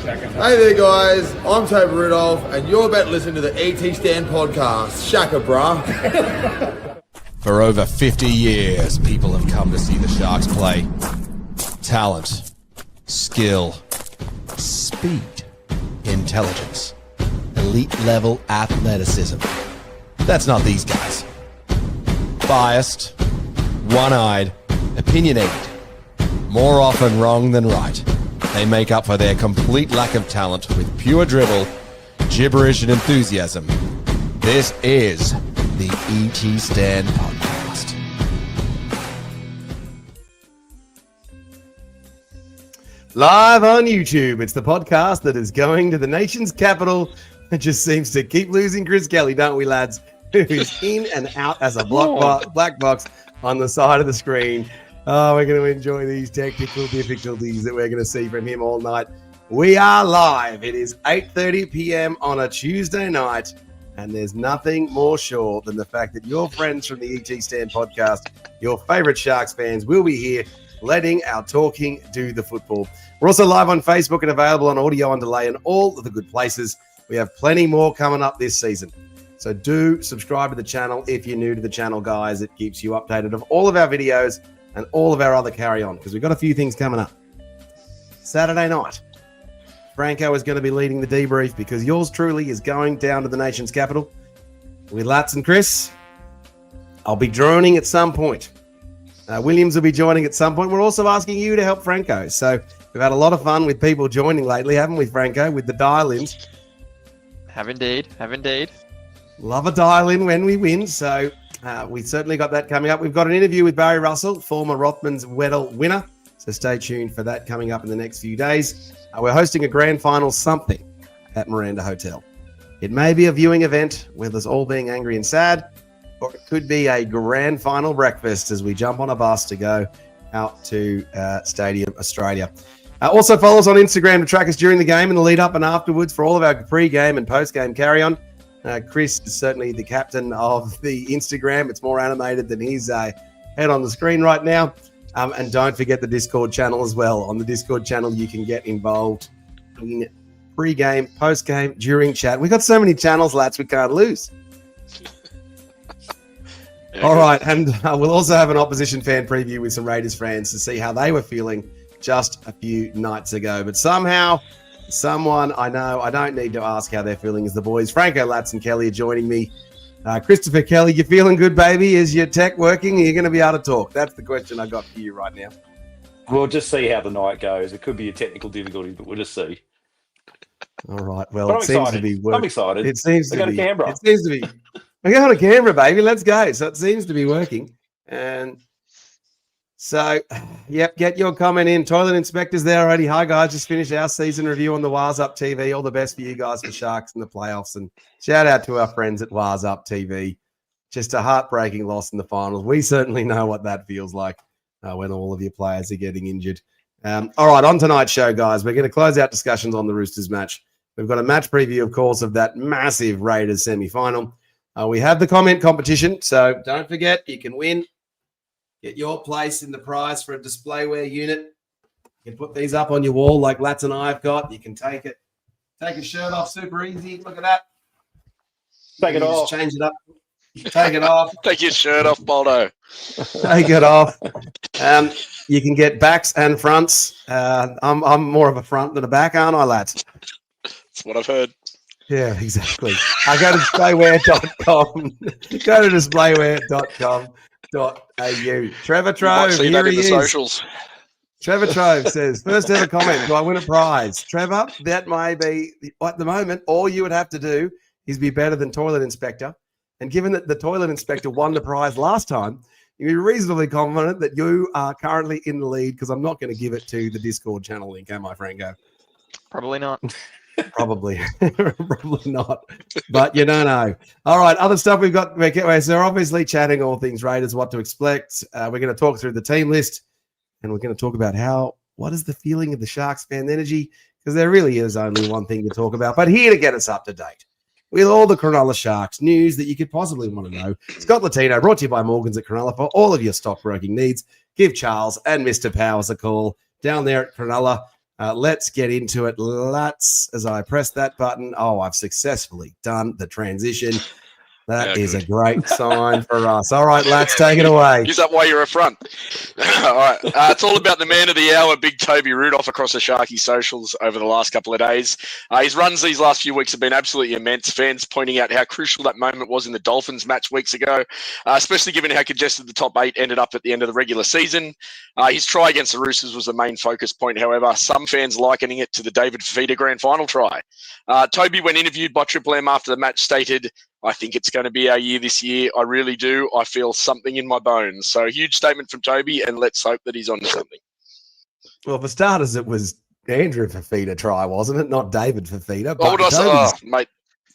Hey there, guys. I'm Toby Rudolph, and you're about to listen to the ET Stand podcast. Shaka, brah. For over 50 years, people have come to see the Sharks play. Talent, skill, speed, intelligence, elite-level athleticism. That's not these guys. Biased, one-eyed, opinionated, more often wrong than right. They make up for their complete lack of talent with pure dribble, gibberish, and enthusiasm. This is the ET Stand podcast. Live on YouTube, it's the podcast that is going to the nation's capital. It just seems to keep losing Chris Kelly, don't we, lads? Who's in and out as a black box on the side of the screen. Oh, we're going to enjoy these technical difficulties that we're going to see from him all night. We are live. It is 8:30 p.m. on a Tuesday night, and there's nothing more sure than the fact that your friends from the ET Stand podcast, your favourite Sharks fans, will be here letting our talking do the football. We're also live on Facebook and available on audio on delay in all of the good places. We have plenty more coming up this season. So do subscribe to the channel if you're new to the channel, guys. It keeps you updated of all of our videos and all of our other carry-on, because we've got a few things coming up. Saturday night, Franco is going to be leading the debrief because yours truly is going down to the nation's capital with Lats and Chris. I'll be droning at some point. Williams will be joining at some point. We're also asking you to help Franco. So we've had a lot of fun with people joining lately, haven't we, Franco, with the dial-ins? Have indeed. Love a dial-in when we win, so we certainly got that coming up. We've got an interview with Barry Russell, former Rothmans Weddell winner, so stay tuned for that coming up in the next few days. We're hosting a grand final something at Miranda Hotel. It may be a viewing event with us all being angry and sad, or it could be a grand final breakfast as we jump on a bus to go out to Stadium Australia. Also follow us on Instagram to track us during the game and the lead up and afterwards for all of our pre-game and post-game carry-on. Chris is certainly the captain of the Instagram. It's more animated than his head on the screen right now. And don't forget the Discord channel as well. On the Discord channel, you can get involved in pre-game, post-game, during chat. We've got so many channels, lads, we can't lose. All right, and we'll also have an opposition fan preview with some Raiders fans to see how they were feeling just a few nights ago. But somehow, someone I know, I don't need to ask how they're feeling, is the boys. Franco, Lats, and Kelly are joining me. Christopher Kelly, you feeling good, baby? Is your tech working? Are you going to be able to talk? That's the question I got for you right now. We'll just see how the night goes. It could be a technical difficulty, but we'll just see. All right. Well, it seems to be working. I'm excited. It seems to go be. To Canberra. It seems to be. We're going to Canberra, baby. Let's go. So it seems to be working. And so, yep, get your comment in. Toilet Inspector's there already. Hi, guys. Just finished our season review on the Wars Up TV. All the best for you guys for Sharks in the playoffs. And shout out to our friends at Wars Up TV. Just a heartbreaking loss in the finals. We certainly know what that feels like when all of your players are getting injured. All right, on tonight's show, guys, we're going to close out discussions on the Roosters match. We've got a match preview, of course, of that massive Raiders semi-final. We have the comment competition, so don't forget, you can win. Get your place in the prize for a displayware unit. You can put these up on your wall like Lats and I have got. You can take it. Take your shirt off super easy. Look at that. Take it off. Just change it up. Take it off. Take your shirt off, Boldo. Take it off. You can get backs and fronts. I'm more of a front than a back, aren't I, lads? That's what I've heard. Yeah, exactly. I go to displayware.com. Go to displayware.com.au. Trevor Trove, here he is. Socials. Trevor Trove says, first ever comment, do I win a prize? Trevor, that may be, at the moment, all you would have to do is be better than Toilet Inspector. And given that the Toilet Inspector won the prize last time, you'd be reasonably confident that you are currently in the lead, because I'm not going to give it to the Discord channel link, am I, Franco? Probably not. Probably. Probably not. But you don't know. All right, other stuff we've got. So we're obviously chatting all things Raiders, what to expect. We're going to talk through the team list, and we're going to talk about what is the feeling of the Sharks fan energy, because there really is only one thing to talk about. But here to get us up to date with all the Cronulla Sharks news that you could possibly want to know. Scott Latino, brought to you by Morgans at Cronulla for all of your stockbroking needs. Give Charles and Mr. Powers a call down there at Cronulla. Let's get into it. Let's, as I press that button. Oh, I've successfully done the transition. That is a great sign for us. All right, lads, take it away. Use that while you're up front. All right. It's all about the man of the hour, Big Toby Rudolph, across the Sharky socials over the last couple of days. His runs these last few weeks have been absolutely immense. Fans pointing out how crucial that moment was in the Dolphins match weeks ago, especially given how congested the top 8 ended up at the end of the regular season. His try against the Roosters was the main focus point, however, some fans likening it to the David Fifita grand final try. Toby, when interviewed by Triple M after the match, stated, "I think it's going to be our year this year. I really do. I feel something in my bones." So a huge statement from Toby, and let's hope that he's onto something. Well, for starters, it was Andrew Fifita try, wasn't it? Not David Fifita. What would I say? Oh, mate.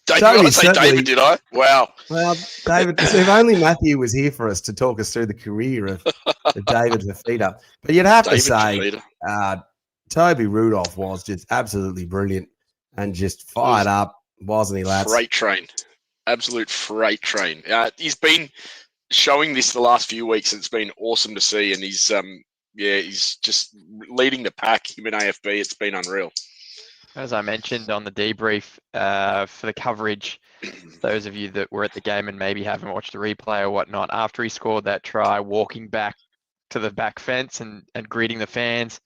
Did I say David, did I? Wow. Well, David, if only Matthew was here for us to talk us through the career of David Fifita. But you'd have to say Toby Rudolph was just absolutely brilliant and just fired up, wasn't he, lads? Freight train. Absolute freight train. He's been showing this the last few weeks. It's been awesome to see, and he's just leading the pack. Him and AFB, it's been unreal. As I mentioned on the debrief for the coverage, those of you that were at the game and maybe haven't watched the replay or whatnot, after he scored that try, walking back to the back fence and greeting the fans,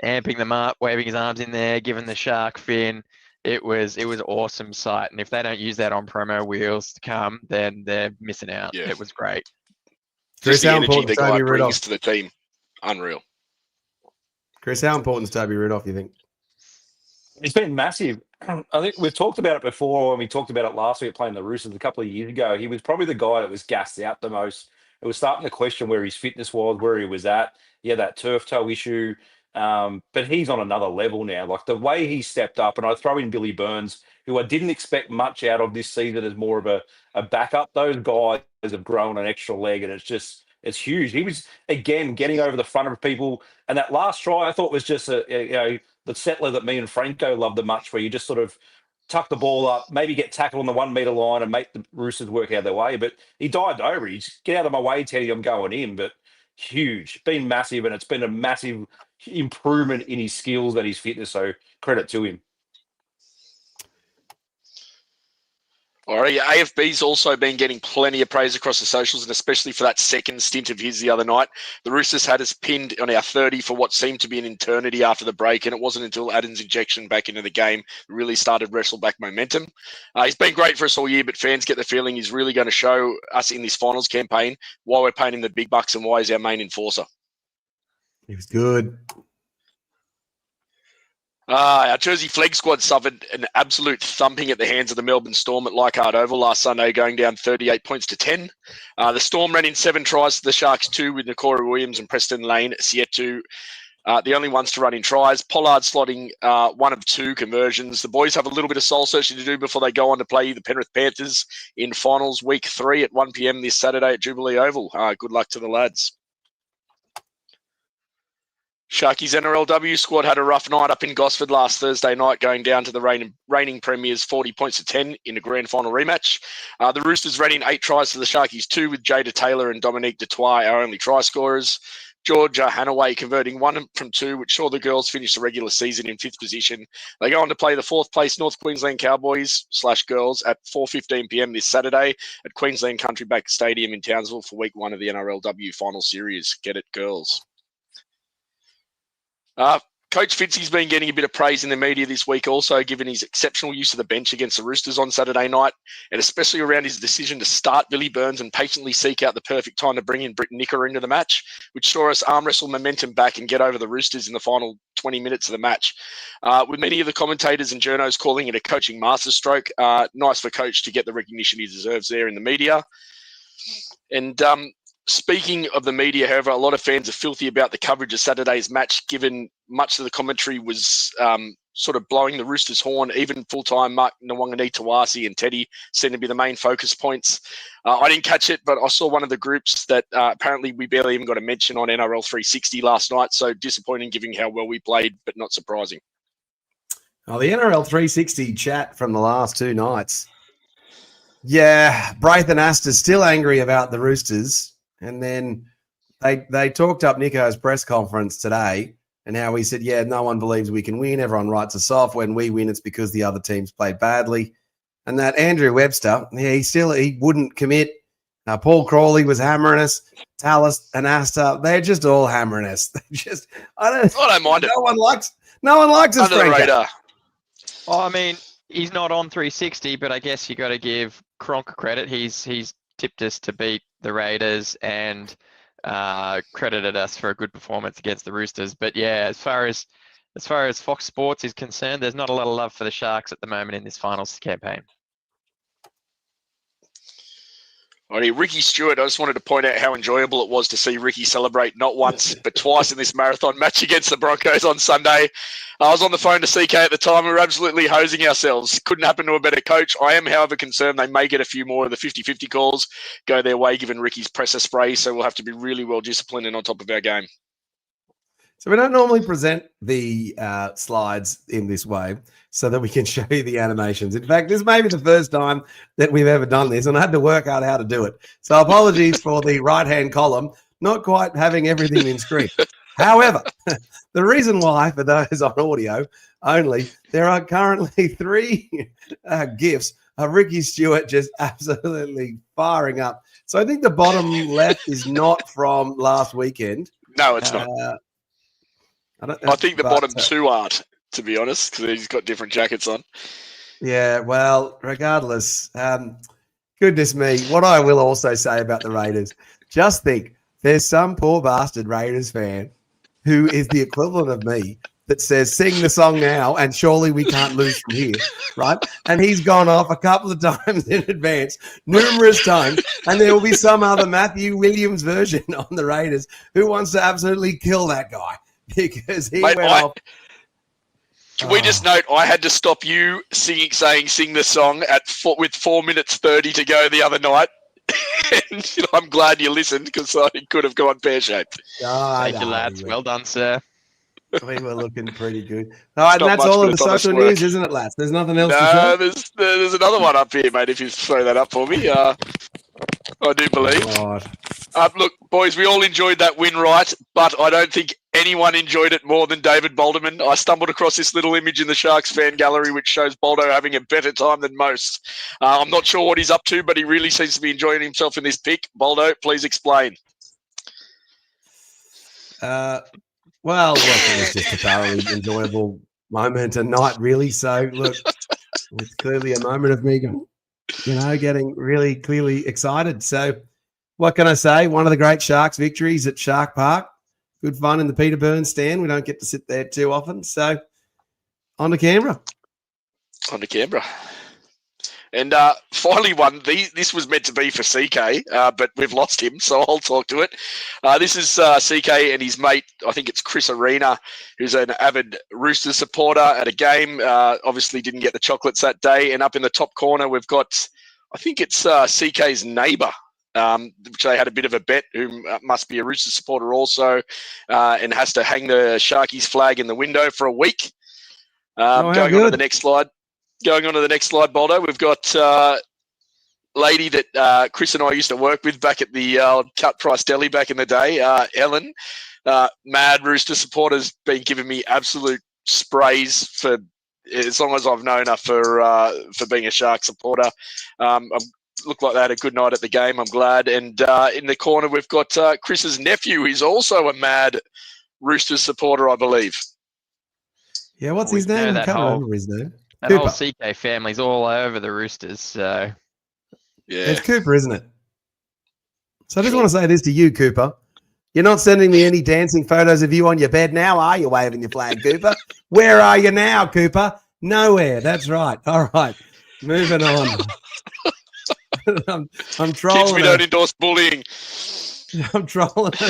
amping them up, waving his arms in there, giving the shark fin. It was awesome sight, and if they don't use that on promo wheels to come, then they're missing out. Yeah. It was great. Just the energy the guy brings to the team, unreal. Chris, how important is Toby Rudolph, you think? It's been massive. I think we've talked about it before when we talked about it last week playing the Roosters a couple of years ago. He was probably the guy that was gassed out the most. It was starting to question where his fitness was, where he was at. He had that turf toe issue. But he's on another level now. Like the way he stepped up, and I throw in Billy Burns, who I didn't expect much out of this season as more of a backup. Those guys have grown an extra leg, and it's huge. He was, again, getting over the front of people. And that last try, I thought was just the settler that me and Franco loved the much, where you just sort of tuck the ball up, maybe get tackled on the 1 metre line and make the Roosters work out their way. But he dived over. He just, "Get out of my way, Teddy, I'm going in." But huge, been massive, and it's been a massive improvement in his skills and his fitness. So credit to him. All right, AFB's also been getting plenty of praise across the socials, and especially for that second stint of his the other night. The Roosters had us pinned on our 30 for what seemed to be an eternity after the break, and it wasn't until Adam's injection back into the game that really started wrestle back momentum. He's been great for us all year, but fans get the feeling he's really going to show us in this finals campaign why we're paying him the big bucks and why he's our main enforcer. He was good. Our Jersey Flag squad suffered an absolute thumping at the hands of the Melbourne Storm at Leichhardt Oval last Sunday, going down 38 points to 10. The Storm ran in 7 tries to the Sharks 2 with Nakora Williams and Preston Lane Sietu, the only ones to run in tries. Pollard slotting 1 of 2 conversions. The boys have a little bit of soul searching to do before they go on to play the Penrith Panthers in finals week 3 at 1 p.m. this Saturday at Jubilee Oval. Good luck to the lads. Sharkies NRLW squad had a rough night up in Gosford last Thursday night, going down to the reigning premiers 40 points to 10 in a grand final rematch. The Roosters ran in 8 tries to the Sharkies 2 with Jada Taylor and Dominique Dutoit, our only try scorers. George Hanaway converting 1 from 2, which saw the girls finish the regular season in 5th position. They go on to play the 4th place North Queensland Cowboys /girls at 4:15 p.m. this Saturday at Queensland Country Bank Stadium in Townsville for week 1 of the NRLW final series. Get it, girls. Coach Fitzy's been getting a bit of praise in the media this week also, given his exceptional use of the bench against the Roosters on Saturday night, and especially around his decision to start Billy Burns and patiently seek out the perfect time to bring in Britt Nicker into the match, which saw us arm wrestle momentum back and get over the Roosters in the final 20 minutes of the match. With many of the commentators and journos calling it a coaching masterstroke, nice for Coach to get the recognition he deserves there in the media. And speaking of the media, however, a lot of fans are filthy about the coverage of Saturday's match, given much of the commentary was sort of blowing the Roosters' horn. Even full-time Mark Nwangani Tawasi and Teddy seemed to be the main focus points. I didn't catch it, but I saw one of the groups that apparently we barely even got a mention on NRL 360 last night, so disappointing given how well we played, but not surprising. Oh, the NRL 360 chat from the last 2 nights. Yeah, Braith and Astor's still angry about the Roosters. And then they talked up Nico's press conference today, and how he said, yeah, no one believes we can win. Everyone writes us off. When we win, it's because the other teams played badly. And that Andrew Webster, he wouldn't commit. Paul Crawley was hammering us. Tallis and Asta, they're just all hammering us. I don't mind it. No one likes us, Under the radar. Oh, I mean, he's not on 360, but I guess you got to give Cronk credit. He's tipped us to beat the Raiders and credited us for a good performance against the Roosters. But yeah, as far as Fox Sports is concerned, there's not a lot of love for the Sharks at the moment in this finals campaign. Alrighty, Ricky Stewart, I just wanted to point out how enjoyable it was to see Ricky celebrate not once, but twice in this marathon match against the Broncos on Sunday. I was on the phone to CK at the time. We were absolutely hosing ourselves. Couldn't happen to a better coach. I am, however, concerned they may get a few more of the 50-50 calls go their way, given Ricky's presser spray, so we'll have to be really well disciplined and on top of our game. So we don't normally present the slides in this way so that we can show you the animations. In fact, this may be the first time that we've ever done this, and I had to work out how to do it. So apologies for the right-hand column, not quite having everything in screen. However, the reason why, for those on audio only, there are currently 3 GIFs of Ricky Stewart just absolutely firing up. So I think the bottom left is not from last weekend. No, it's not. I think the bottom 2 aren't, to be honest, because he's got different jackets on. Yeah, well, regardless, goodness me, what I will also say about the Raiders, just think, there's some poor bastard Raiders fan who is the equivalent of me that says, sing the song now and surely we can't lose from here, right? And he's gone off a couple of times in advance, numerous times, and there will be some other Matthew Williams version on the Raiders who wants to absolutely kill that guy. Because he went off. Can we just note, I had to stop you saying sing the song with 4 minutes 30 to go the other night. And I'm glad you listened because it could have gone pear-shaped. Thank you, lads. Well done, sir. We were looking pretty good. All right, and that's all of the social news, isn't it, lads? There's nothing else to show? There's another one up here, mate, if you throw that up for me. I do believe. Look, boys, we all enjoyed that win, right? But I don't think anyone enjoyed it more than David Bolderman. I stumbled across this little image in the Sharks fan gallery which shows Boldo having a better time than most. I'm not sure what he's up to, but he really seems to be enjoying himself in this pick. Boldo, please explain. Well, look, it was just a thoroughly enjoyable moment and night, really. So, look, it's clearly a moment of me, getting really clearly excited. So, what can I say? One of the great Sharks victories at Shark Park. Good fun in the Peter Burns stand. We don't get to sit there too often. So, on to Canberra. And finally one, this was meant to be for CK, but we've lost him, so I'll talk to it. This is CK and his mate, I think it's Chris Arena, who's an avid Roosters supporter at a game. Obviously didn't get the chocolates that day. And up in the top corner, we've got, I think it's CK's neighbour, which they had a bit of a bet, who must be a Roosters supporter also, and has to hang the Sharkies flag in the window for a week. Going on to the next slide. Going on to the next slide, Boldo, we've got a lady that Chris and I used to work with back at the Cut Price Deli back in the day, Ellen. Mad Rooster supporters, been giving me absolute sprays for as long as I've known her for being a Shark supporter. Looked like they had a good night at the game, I'm glad. And in the corner, we've got Chris's nephew, who's also a mad Roosters supporter, I believe. Yeah, what's his name? I can't remember his name. That whole CK family's all over the Roosters, so... Yeah. It's Cooper, isn't it? So I just want to say this to you, Cooper. You're not sending me any dancing photos of you on your bed now, are you, waving your flag, Cooper? Where are you now, Cooper? Nowhere. That's right. All right. Moving on. I'm trolling. Kids, we don't endorse bullying. I'm trolling a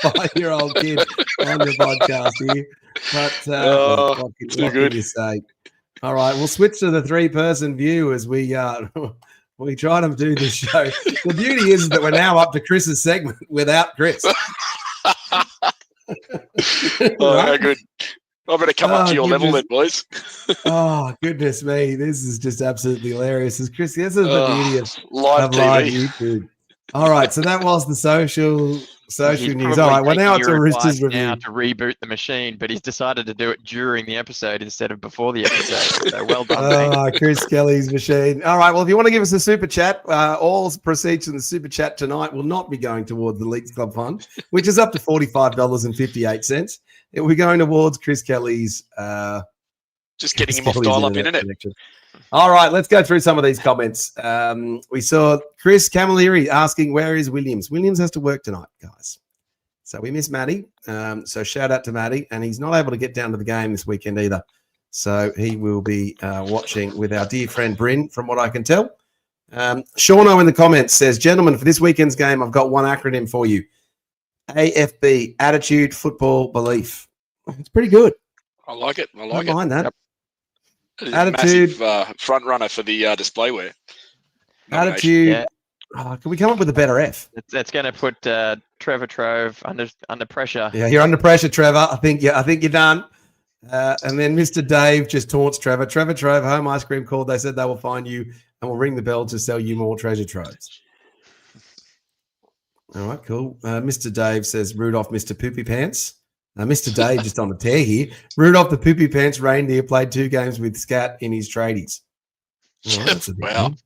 5-year-old kid on the podcast here. But what can you say? All right, we'll switch to the 3-person view as we try to do this show. The beauty is that we're now up to Chris's segment without Chris. How good. I better come up to your level then, boys. Oh, goodness me. This is just absolutely hilarious. This is the beauty of live YouTube. All right, so that was the social He's news. All right, well, taking now it's a your Roosters advice now review. to reboot the machine, but he's decided to do it during the episode instead of before the episode. So well done, mate. Chris Kelly's machine. All right, well, if you want to give us a super chat, all proceeds from the super chat tonight will not be going towards the Leagues Club Fund, which is up to $45.58. It will be going towards Chris Kelly's. Just getting him Chris off Kelly's dial-up internet internet. connection. All right, let's go through some of these comments. We saw Chris Camilleri asking, where is Williams? Williams has to work tonight, guys. So we miss Matty. So shout out to Matty. And he's not able to get down to the game this weekend either. So he will be watching with our dear friend Bryn, from what I can tell. Shauno in the comments says, gentlemen, for this weekend's game, I've got one acronym for you. AFB, Attitude, Football, Belief. It's pretty good. I like it. I I like don't it. mind that. Yep. It is Attitude. a massive front runner for the displayware. nomination. Attitude. Yeah. Can we come up with a better F? That's going to put Trevor Trove under pressure. Yeah, you're under pressure, Trevor. I think you're done. And then Mr. Dave just taunts Trevor. Trevor Trove, Home Ice Cream called. They said they will find you and will ring the bell to sell you more treasure troves. All right, cool. Mr. Dave says Rudolph, Mr. Poopy Pants. Mr. Dave just on the tear here. Rudolph the Poopy Pants reindeer played 2 games with Scat in his tradies. All right, that's a big Wow. one.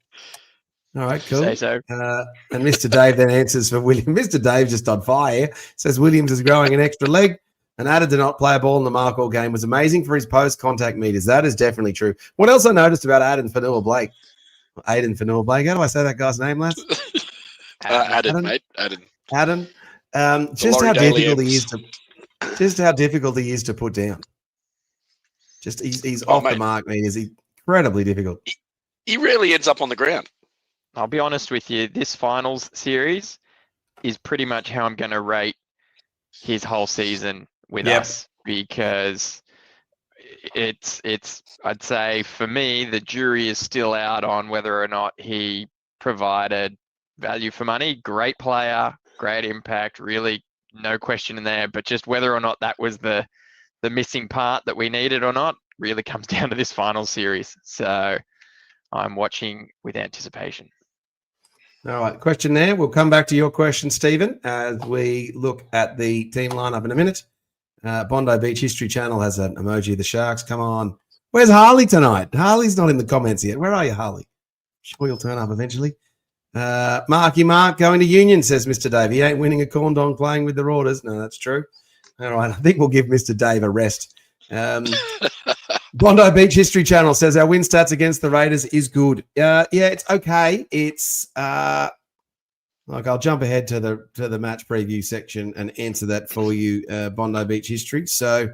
All right, cool. Say so. And Mr. Dave then answers for William. Mr. Dave just on fire. Says Williams is growing an extra leg and added to not play a ball in the mark all game was amazing for his post-contact meters. That is definitely true. What else I noticed about Aiden Fanua-Blake? Aiden Fanua-Blake. How do I say that guy's name, lads? Added, mate. Added. Adam. Just Laurie how Daly difficult he Evans. is to just how difficult he is to put down. Just he's off the mate. mark, mate. He's incredibly difficult. He rarely ends up on the ground. I'll be honest with you. This finals series is pretty much how I'm going to rate his whole season with Yep. us, because it's I'd say for me the jury is still out on whether or not he provided value for money. Great player, great impact, really no question in there, but just whether or not that was the missing part that we needed or not really comes down to this final series. So I'm watching with anticipation. All right, question there. We'll come back to your question, Stephen, as we look at the team lineup in a minute. Bondi Beach History Channel has an emoji of the Sharks. Come on. Where's Harley tonight? Harley's not in the comments yet. Where are you, Harley? Sure you'll turn up eventually. Marky Mark going to Union, says Mr. Dave. He ain't winning a corn dog playing with the Roosters. No, that's true. All right, I think we'll give Mr. Dave a rest. Bondi Beach History Channel says our win stats against the Raiders is good. Yeah, it's okay. It's like I'll jump ahead to the match preview section and answer that for you, Bondi Beach History. So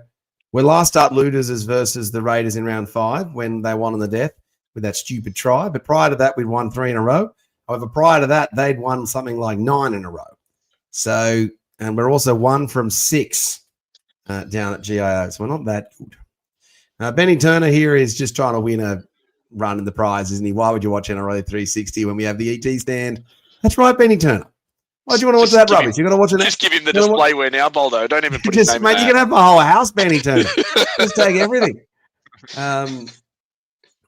we last start Looters versus the Raiders in round 5 when they won on the death with that stupid try. But prior to that, we'd won 3 in a row. However, prior to that, they'd won something like 9 in a row. So, and we're also 1 from 6 down at GIO. So we're not that good. Benny Turner here is just trying to win a run in the prize, isn't he? Why would you watch NRL 360 when we have the ET stand? That's right, Benny Turner. Why do you want to watch that rubbish? You're going to watch it. Just give him the displayware now, Boldo. Don't even put his Just, name mate, in you can have my whole house, Benny Turner. Just take everything.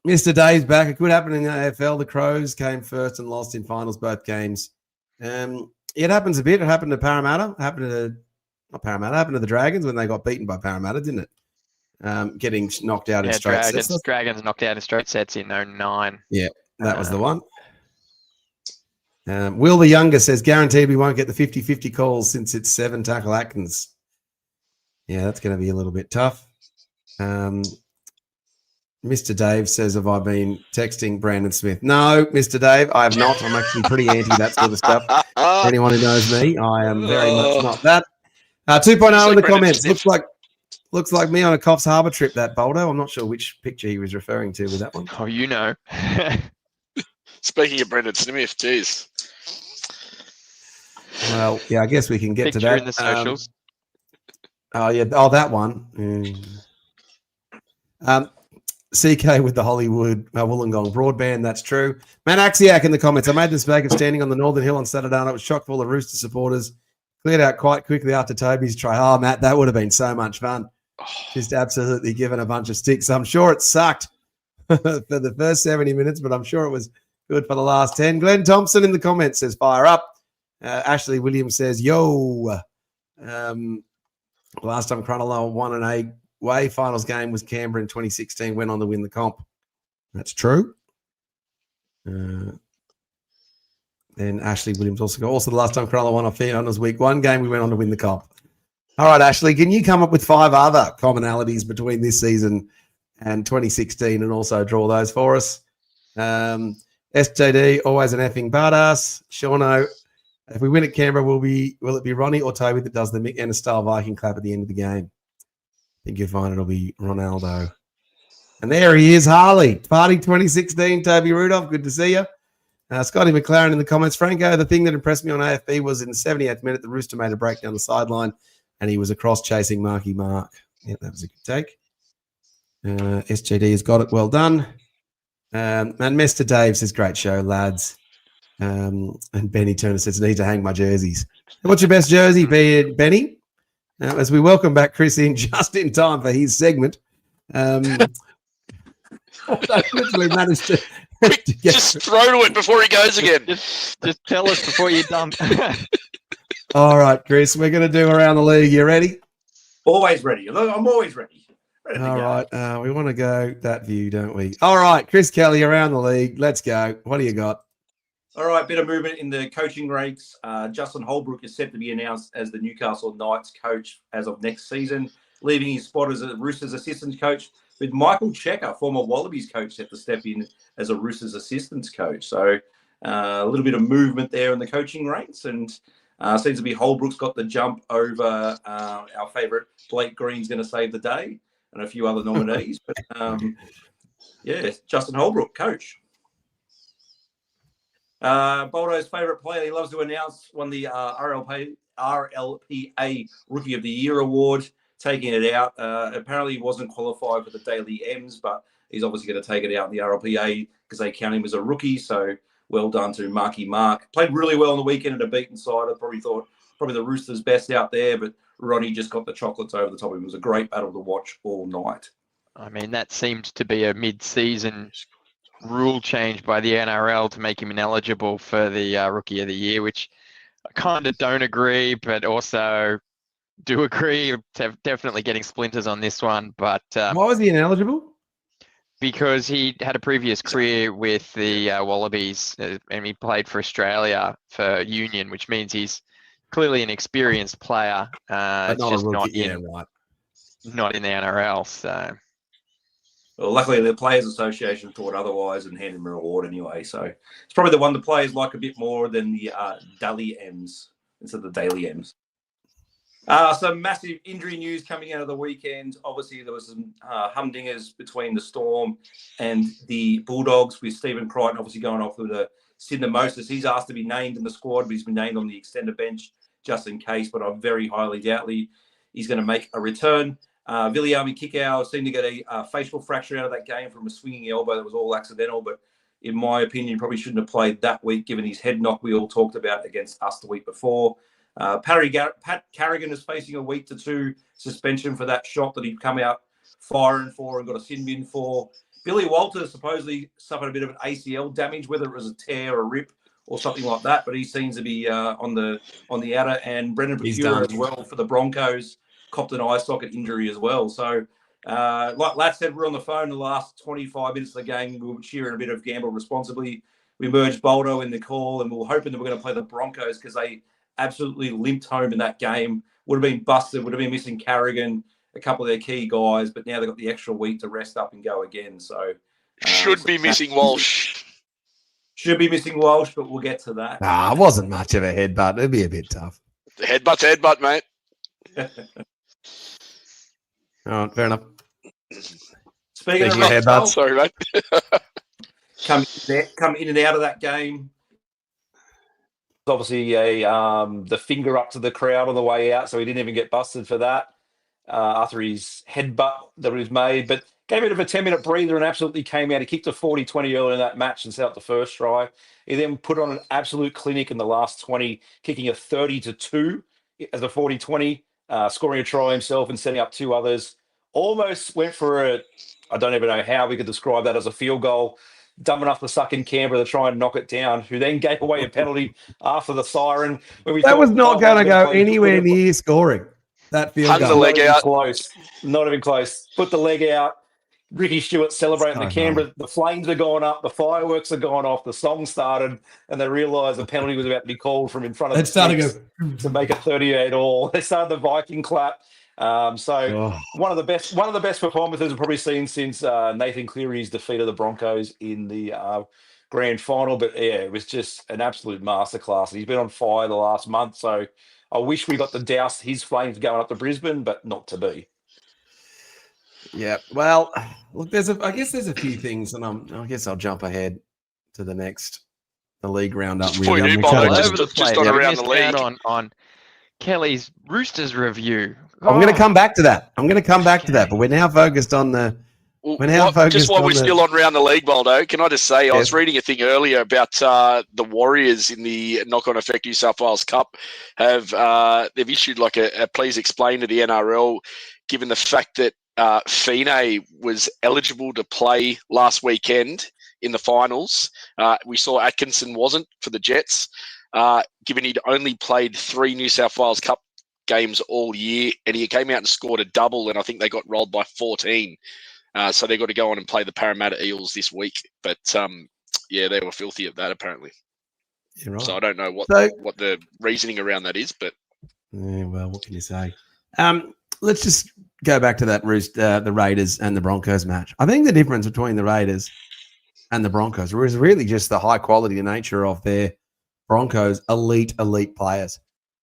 Mr. Dave's back. It could happen in the AFL. The Crows came first and lost in finals both games. It happens a bit. It happened to Parramatta. Happened to the Dragons when they got beaten by Parramatta, didn't it? Getting knocked out in straight sets. Dragons knocked out in straight sets in 09. Yeah, that was the one. Will the Younger says, guaranteed we won't get the 50-50 calls since it's 7 tackle Atkins. Yeah, that's going to be a little bit tough. Mr. Dave says, have I been texting Brandon Smith? No, Mr. Dave, I have not. I'm actually pretty anti that sort of stuff. For anyone who knows me, I am very much not that. 2.0 in the comments. Looks like me on a Coffs Harbour trip, that Boldo. I'm not sure which picture he was referring to with that one. Oh, you know. Speaking of Brendan Smith, geez. Well, yeah, I guess we can get Picture to that. in the socials. That one. CK with the Hollywood Wollongong broadband, that's true. Man Axiak in the comments. I made the mistake of standing on the Northern Hill on Saturday and it was chock full of Rooster supporters. Cleared out quite quickly after Toby's try. Oh, Matt, that would have been so much fun. Just absolutely given a bunch of sticks. I'm sure it sucked for the first 70 minutes, but I'm sure it was good for the last 10. Glenn Thompson in the comments says, fire up. Ashley Williams says, yo, last time Cronulla won an away finals game was Canberra in 2016, went on to win the comp. That's true. Then Ashley Williams also the last time Cronulla won a fair honours week 1 game, we went on to win the comp. All right, Ashley, can you come up with 5 other commonalities between this season and 2016 and also draw those for us? SJD, always an effing badass. Shauno, if we win at Canberra, will it be Ronnie or Toby that does the Mick Ennis-style Viking clap at the end of the game? I think you'll find it'll be Ronaldo. And there he is, Harley. Party 2016, Toby Rudolph. Good to see you. Scotty McLaren in the comments. Franco, the thing that impressed me on AFB was in the 78th minute, the Rooster made a break down the sideline and he was across chasing Marky Mark. Yeah, that was a good take. SJD has got it. Well done. And Mr. Dave says, great show, lads. And Benny Turner says, need to hang my jerseys. What's your best jersey, Benny? As we welcome back Chris in just in time for his segment. I literally managed to just throw to it before he goes again. Just tell us before you're done. All right, Chris, we're going to do around the league. You ready? Always ready. I'm always ready. All right. We want to go that view, don't we? All right, Chris Kelly, around the league. Let's go. What do you got? All right, bit of movement in the coaching ranks. Justin Holbrook is set to be announced as the Newcastle Knights coach as of next season, leaving his spot as a Roosters assistant coach, with Michael Checker, former Wallabies coach, set to step in as a Roosters assistant coach. So a little bit of movement there in the coaching ranks, and seems to be Holbrook's got the jump over our favourite Blake Green's going to save the day, and a few other nominees. But yeah, Justin Holbrook, coach. Boldo's favourite player, he loves to announce, won the RLPA Rookie of the Year award, taking it out. Apparently he wasn't qualified for the Daily M's, but he's obviously going to take it out in the RLPA because they count him as a rookie. So well done to Marky Mark. Played really well on the weekend at a beaten side. I probably thought the Roosters best out there, but Ronnie just got the chocolates over the top of him. It was a great battle to watch all night. I mean, that seemed to be a mid-season rule change by the NRL to make him ineligible for the Rookie of the Year, which I kind of don't agree, but also do agree. Definitely getting splinters on this one. But why was he ineligible? Because he had a previous career with the Wallabies, and he played for Australia for Union, which means he's clearly an experienced player. But it's not just a not rookie. in, Right. not in the NRL. So. Well, luckily the Players Association thought otherwise and handed him a reward anyway. So it's probably the one the players like a bit more than the Daily M's instead of the Daily M's. Some massive injury news coming out of the weekend. Obviously, there was some humdingers between the Storm and the Bulldogs, with Stephen Crichton obviously going off with a syndesmosis. He's asked to be named in the squad, but he's been named on the extended bench just in case. But I very highly doubt he's going to make a return. Viliami Kikau seemed to get a facial fracture out of that game from a swinging elbow that was all accidental, but in my opinion, probably shouldn't have played that week given his head knock we all talked about against us the week before. Pat Carrigan is facing a week to 2 suspension for that shot that he'd come out firing for and got a sin bin for. Billy Walters supposedly suffered a bit of an ACL damage, whether it was a tear, a rip, or something like that, but he seems to be on the outer. And Brendan Procura as well for the Broncos copped an eye socket injury as well. So, like Lat said, we're on the phone the last 25 minutes of the game. We were cheering a bit of gamble responsibly. We merged Boldo in the call, and we were hoping that we're going to play the Broncos because they absolutely limped home in that game. Would have been busted, would have been missing Carrigan, a couple of their key guys, but now they've got the extra week to rest up and go again. So should be missing Walsh. Should be missing Walsh, but we'll get to that. It wasn't much of a headbutt. It'd be a bit tough. The headbutt, mate. All right, fair enough. Speaking of headbutts, sorry, mate. come in and out of that game. Obviously, the finger up to the crowd on the way out, so he didn't even get busted for that after his headbutt that was made. But gave it a 10-minute breather and absolutely came out. He kicked a 40-20 early in that match and set up the first try. He then put on an absolute clinic in the last 20, kicking a 30-2 as a 40-20, scoring a try himself and setting up 2 others. Almost went for I don't even know how we could describe that as a field goal. dumb enough to suck in Canberra to try and knock it down, who then gave away a penalty after the siren. When we That thought, was not going to go play, anywhere near scoring. That field Hung the goal. leg not even out. close. Not even close. Put the leg out. Ricky Stewart celebrating So the Canberra. The flames are going up. The fireworks are going off. The song started, and they realised the penalty was about to be called from in front of It the started sticks to make it 38 all. They started the Viking clap. One of the best performances we've probably seen since Nathan Cleary's defeat of the Broncos in the grand final. But yeah, it was just an absolute masterclass. He's been on fire the last month, so I wish we got to douse his flames going up to Brisbane, but not to be. Yeah. Well, look, I guess there's a few things, and I guess I'll jump ahead to the league roundup. Just before you do, All Boldo, over the just place. on We around the missed out league. on Kelly's Roosters review. I'm going to come back to that. But we're now focused on the. Just while we're still on round the league, Boldo, can I just say, I was reading a thing earlier about the Warriors in the knock-on effect New South Wales Cup they've issued like a please explain to the NRL, given the fact that Fine was eligible to play last weekend in the finals. We saw Atkinson wasn't for the Jets, given he'd only played 3 New South Wales Cup games all year, and he came out and scored a double, and I think they got rolled by 14. So they've got to go on and play the Parramatta Eels this week. But, yeah, they were filthy at that, apparently. Right. So I don't know what the reasoning around that is. But yeah, well, what can you say? Let's just go back to that the Raiders and the Broncos match. I think the difference between the Raiders and the Broncos was really just the high quality nature of their Broncos elite players.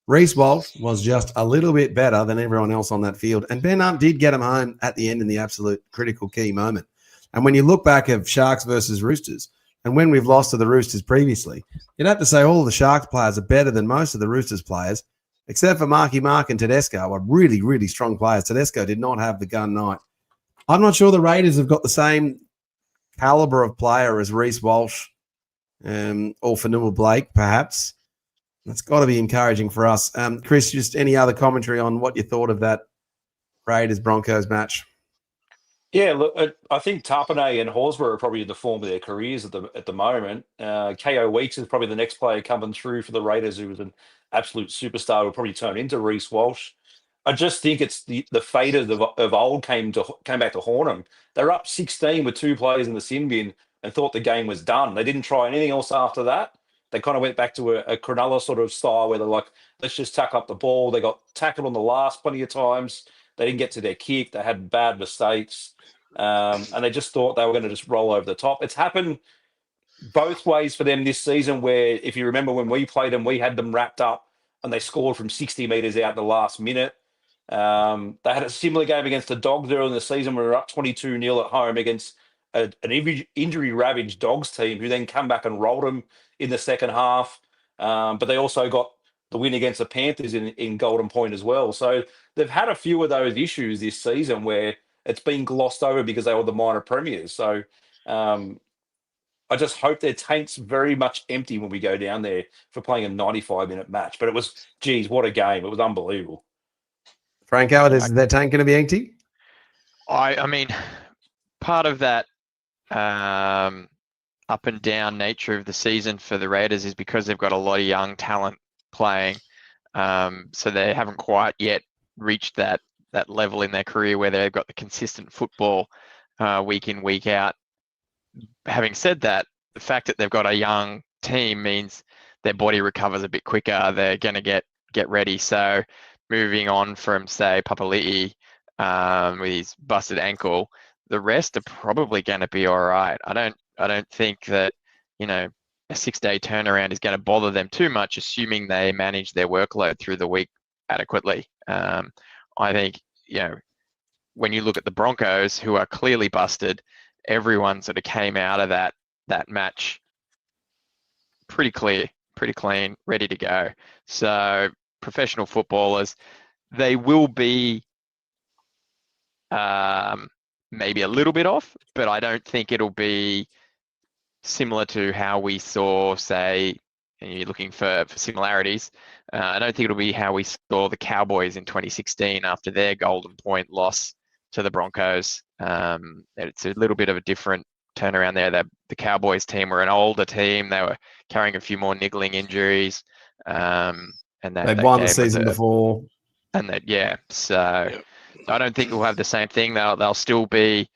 Reece Walsh was just a little bit better than everyone else on that field. And Ben Hunt did get him home at the end in the absolute critical key moment. And when you look back at Sharks versus Roosters, and when we've lost to the Roosters previously, you'd have to say all the Sharks players are better than most of the Roosters players, except for Marky Mark and Tedesco are really, really strong players. Tedesco did not have the gun night. I'm not sure the Raiders have got the same caliber of player as Reece Walsh or Fanua Blake, perhaps. That's got to be encouraging for us. Chris, just any other commentary on what you thought of that Raiders-Broncos match? Yeah, look, I think Tarpanay and Horsburgh are probably in the form of their careers at the moment. KO Weeks is probably the next player coming through for the Raiders, who was an absolute superstar, will probably turn into Reece Walsh. I just think it's the faders of old came back to haunt them. They're up 16 with 2 players in the sin bin and thought the game was done. They didn't try anything else after that. They kind of went back to a Cronulla sort of style where they're like, let's just tuck up the ball. They got tackled on the last plenty of times. They didn't get to their kick. They had bad mistakes. And they just thought they were going to just roll over the top. It's happened both ways for them this season, where if you remember when we played them, we had them wrapped up and they scored from 60 metres out in the last minute. They had a similar game against the Dogs early in the season where we were up 22-0 at home against an injury-ravaged Dogs team who then come back and rolled them in the second half. But they also got the win against the Panthers in Golden Point as well. So they've had a few of those issues this season where it's been glossed over because they were the minor premiers. So I just hope their tank's very much empty when we go down there for playing a 95-minute match. But it was, geez, what a game. It was unbelievable. Franco, is their tank going to be empty? I mean, part of that up and down nature of the season for the Raiders is because they've got a lot of young talent playing. So they haven't quite yet reached that level in their career where they've got the consistent football week in, week out. Having said that, the fact that they've got a young team means their body recovers a bit quicker. They're going to get ready. So moving on from, say, Papali'i with his busted ankle, the rest are probably going to be all right. I don't think that, a 6-day turnaround is going to bother them too much, assuming they manage their workload through the week adequately. I think, when you look at the Broncos, who are clearly busted, everyone sort of came out of that match pretty clear, pretty clean, ready to go. So professional footballers, they will be maybe a little bit off, but I don't think it'll be similar to how we saw, say, and you're looking for similarities, I don't think it'll be how we saw the Cowboys in 2016 after their Golden Point loss to the Broncos. It's a little bit of a different turnaround there. The Cowboys team were an older team. They were carrying a few more niggling injuries. And They'd won the season before. And that, yeah. So I don't think we'll have the same thing. They'll still be,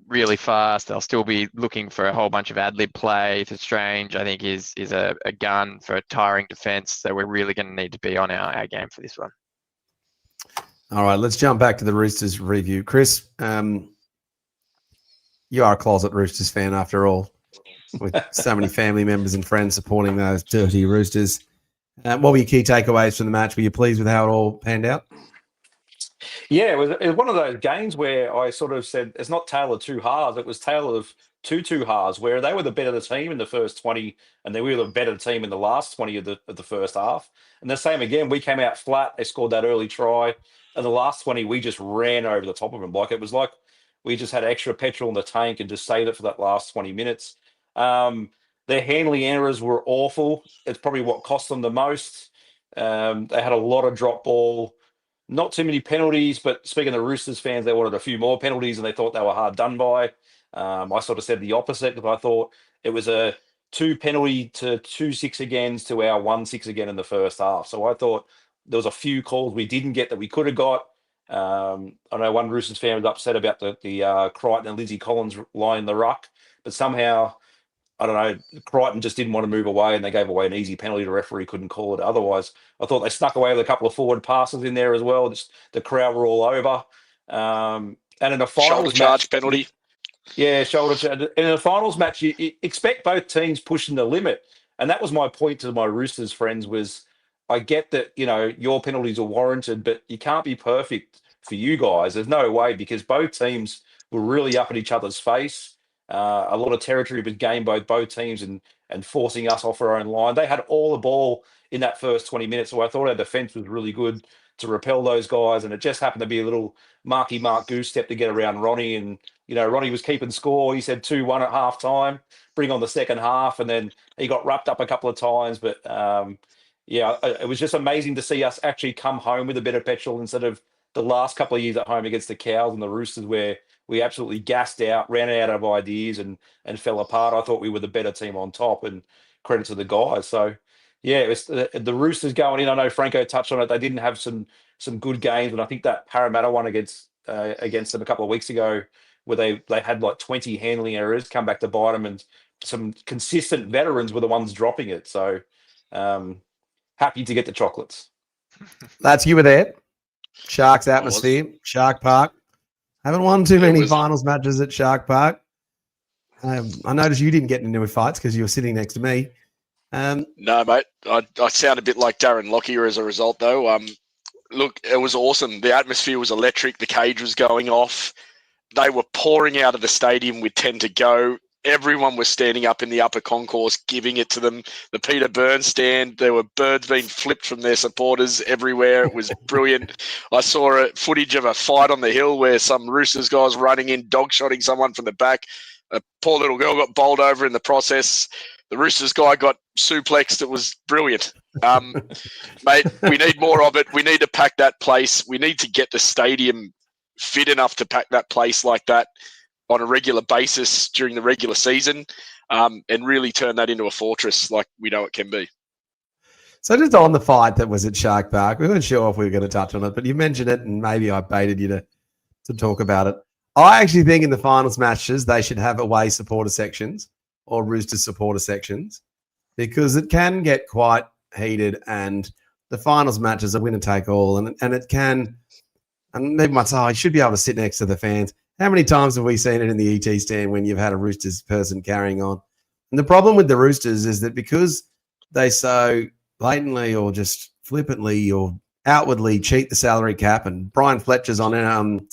really fast. They'll still be looking for a whole bunch of ad-lib play. For Strange, I think is a gun for a tiring defense. So we're really going to need to be on our game for this one. All right, let's jump back to the Roosters review. Chris, you are a closet Roosters fan after all, with so many family members and friends supporting those dirty Roosters. What were your key takeaways from the match? Were you pleased with how it all panned out? Yeah, it was one of those games where I sort of said it's not tale of two halves. It was tale of two halves, where they were the better team in the first 20, and they were the better team in the last 20 of the first half. And the same again, we came out flat. They scored that early try, and the last 20 we just ran over the top of them. Like it was like we just had extra petrol in the tank and just saved it for that last 20 minutes. Their handling errors were awful. It's probably what cost them the most. They had a lot of drop ball. Not too many penalties, but speaking of Roosters fans, they wanted a few more penalties and they thought they were hard done by. I sort of said the opposite because I thought it was a 2 penalty to 2 6 agains to our 1 6 again in the first half. So I thought there was a few calls we didn't get that we could have got. I know one Roosters fan was upset about the Crichton and Lindsay Collins line in the ruck, but somehow, I don't know, Crichton just didn't want to move away and they gave away an easy penalty. The referee couldn't call it. Otherwise, I thought they snuck away with a couple of forward passes in there as well. Just the crowd were all over. And in the finals shoulder charge penalty. Yeah, shoulder charge. In the finals match, you expect both teams pushing the limit. And that was my point to my Roosters friends was I get that, your penalties are warranted, but you can't be perfect for you guys. There's no way because both teams were really up at each other's face. A lot of territory was gained by both teams and forcing us off our own line. They had all the ball in that first 20 minutes, so I thought our defence was really good to repel those guys, and it just happened to be a little Mark goose step to get around Ronnie, and Ronnie was keeping score. He said 2-1 at half time, bring on the second half, and then he got wrapped up a couple of times, but it was just amazing to see us actually come home with a bit of petrol instead of the last couple of years at home against the Cows and the Roosters where we absolutely gassed out, ran out of ideas and fell apart. I thought we were the better team on top and credit to the guys. So, yeah, it was the Roosters going in. I know Franco touched on it. They didn't have some good games, but I think that Parramatta one against them a couple of weeks ago where they had like 20 handling errors come back to bite them and some consistent veterans were the ones dropping it. So, happy to get the chocolates. Lads, you were there. Sharks atmosphere, Shark Park. Haven't won too many finals matches at Shark Park. I noticed you didn't get into fights because you were sitting next to me. No, mate. I sound a bit like Darren Lockyer as a result, though. Look, it was awesome. The atmosphere was electric. The cage was going off. They were pouring out of the stadium with 10 to go. Everyone was standing up in the upper concourse, giving it to them. The Peter Burns stand, there were birds being flipped from their supporters everywhere. It was brilliant. I saw a footage of a fight on the hill where some Roosters guys running in, dog-shotting someone from the back. A poor little girl got bowled over in the process. The Roosters guy got suplexed. It was brilliant. Mate, we need more of it. We need to pack that place. We need to get the stadium fit enough to pack that place like that on a regular basis during the regular season, and really turn that into a fortress like we know it can be. So just on the fight that was at Shark Park, we weren't sure if we were going to touch on it, but you mentioned it and maybe I baited you to talk about it. I actually think in the finals matches, they should have away supporter sections or Roosters supporter sections because it can get quite heated and the finals matches are winner take all and it can, and people might say, I should be able to sit next to the fans. How many times have we seen it in the ET stand when you've had a Roosters person carrying on? And the problem with the Roosters is that because they so blatantly or just flippantly or outwardly cheat the salary cap, and Brian Fletcher's on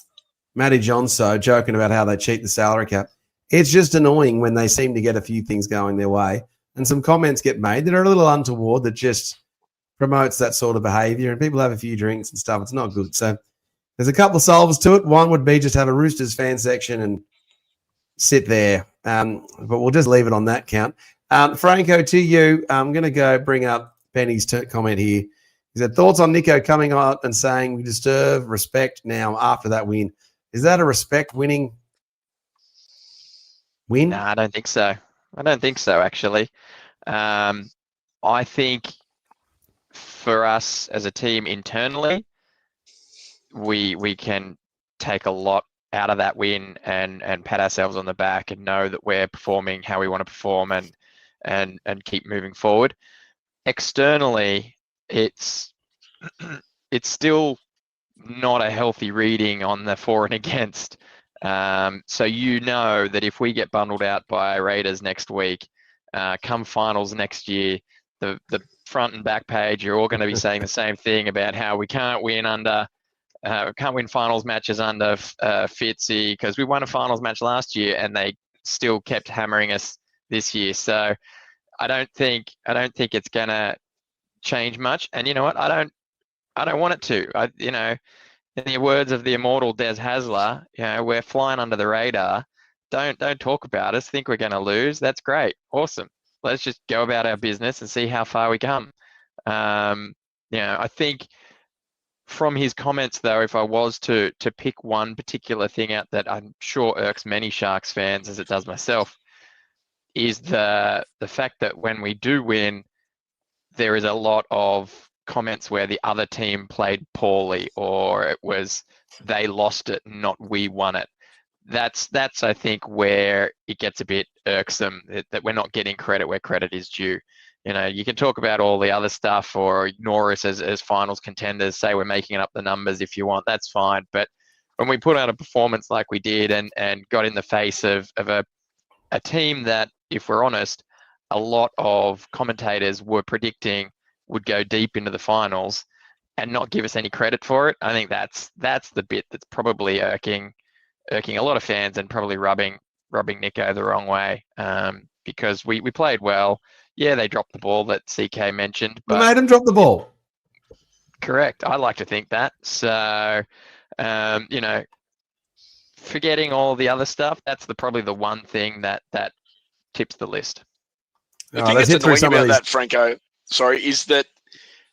Matty Johnso joking about how they cheat the salary cap, it's just annoying when they seem to get a few things going their way and some comments get made that are a little untoward that just promotes that sort of behaviour and people have a few drinks and stuff. It's not good. So there's a couple of solves to it. One would be just have a Roosters fan section and sit there. But we'll just leave it on that count. Franco, to you, I'm going to go bring up Benny's comment here. He said, thoughts on Nico coming out and saying we deserve respect now after that win. Is that a respect winning? win? No, I don't think so. I don't think so, actually. I think for us as a team internally, we can take a lot out of that win and pat ourselves on the back and know that we're performing how we want to perform and keep moving forward. Externally, it's still not a healthy reading on the for and against. So you know that if we get bundled out by Raiders next week, come finals next year, the front and back page, you're all going to be saying the same thing about how we can't win finals matches under Fitzy because we won a finals match last year and they still kept hammering us this year. So I don't think it's going to change much. And you know what? I don't want it to. In the words of the immortal Des Hasler, we're flying under the radar. Don't talk about us. Think we're going to lose. That's great. Awesome. Let's just go about our business and see how far we come. I think from his comments, though, if I was to pick one particular thing out that I'm sure irks many Sharks fans, as it does myself, is the fact that when we do win, there is a lot of comments where the other team played poorly or it was they lost it, not we won it. That's I think where it gets a bit irksome that we're not getting credit where credit is due. You can talk about all the other stuff or ignore us as finals contenders, say we're making up the numbers if you want, that's fine. But when we put out a performance like we did and got in the face of a team that, if we're honest, a lot of commentators were predicting would go deep into the finals and not give us any credit for it, I think that's the bit that's probably irking a lot of fans and probably rubbing Nico the wrong way, because we played well. Yeah, they dropped the ball that CK mentioned. We But made them drop the ball. correct. I like to think that. So, forgetting all the other stuff, that's probably the one thing that tips the list. The thing that's annoying about that, Franco, is that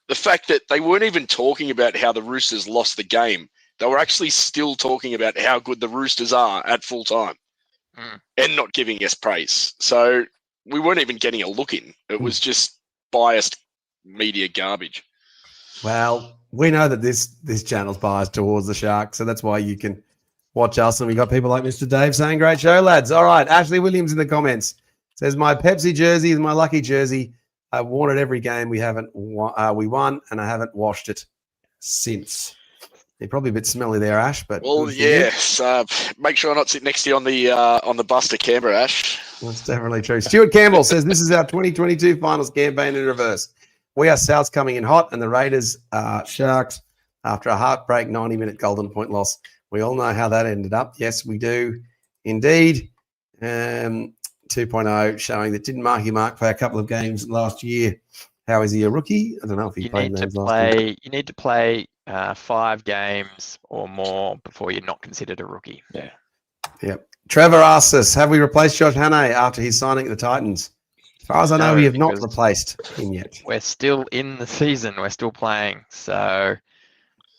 the fact that they weren't even talking about how the Roosters lost the game. They were actually still talking about how good the Roosters are at full time and not giving us praise. So we weren't even getting a look in. It was just biased media garbage. Well, we know that this channel's biased towards the Sharks, so that's why you can watch us. And we got people like Mr. Dave saying, great show, lads. All right, Ashley Williams in the comments says, my Pepsi jersey is my lucky jersey. I've worn it every game we won, and I haven't washed it since. You're probably a bit smelly there, Ash. But yes. Make sure I not sit next to you on the bus to Canberra, Ash. That's definitely true. Stuart Campbell says this is our 2022 finals campaign in reverse. We are Souths coming in hot, and the Raiders are Sharks after a heartbreak 90-minute Golden Point loss. We all know how that ended up. Yes, we do indeed. 2.0 showing that didn't Mark play a couple of games last year. How is he a rookie? I don't know if he played games last year. You need to play 5 games or more before you're not considered a rookie. Yeah. Yep. Trevor asks us, have we replaced Josh Hannay after his signing at the Titans? As far as I know, we have not replaced him yet. We're still in the season. We're still playing. So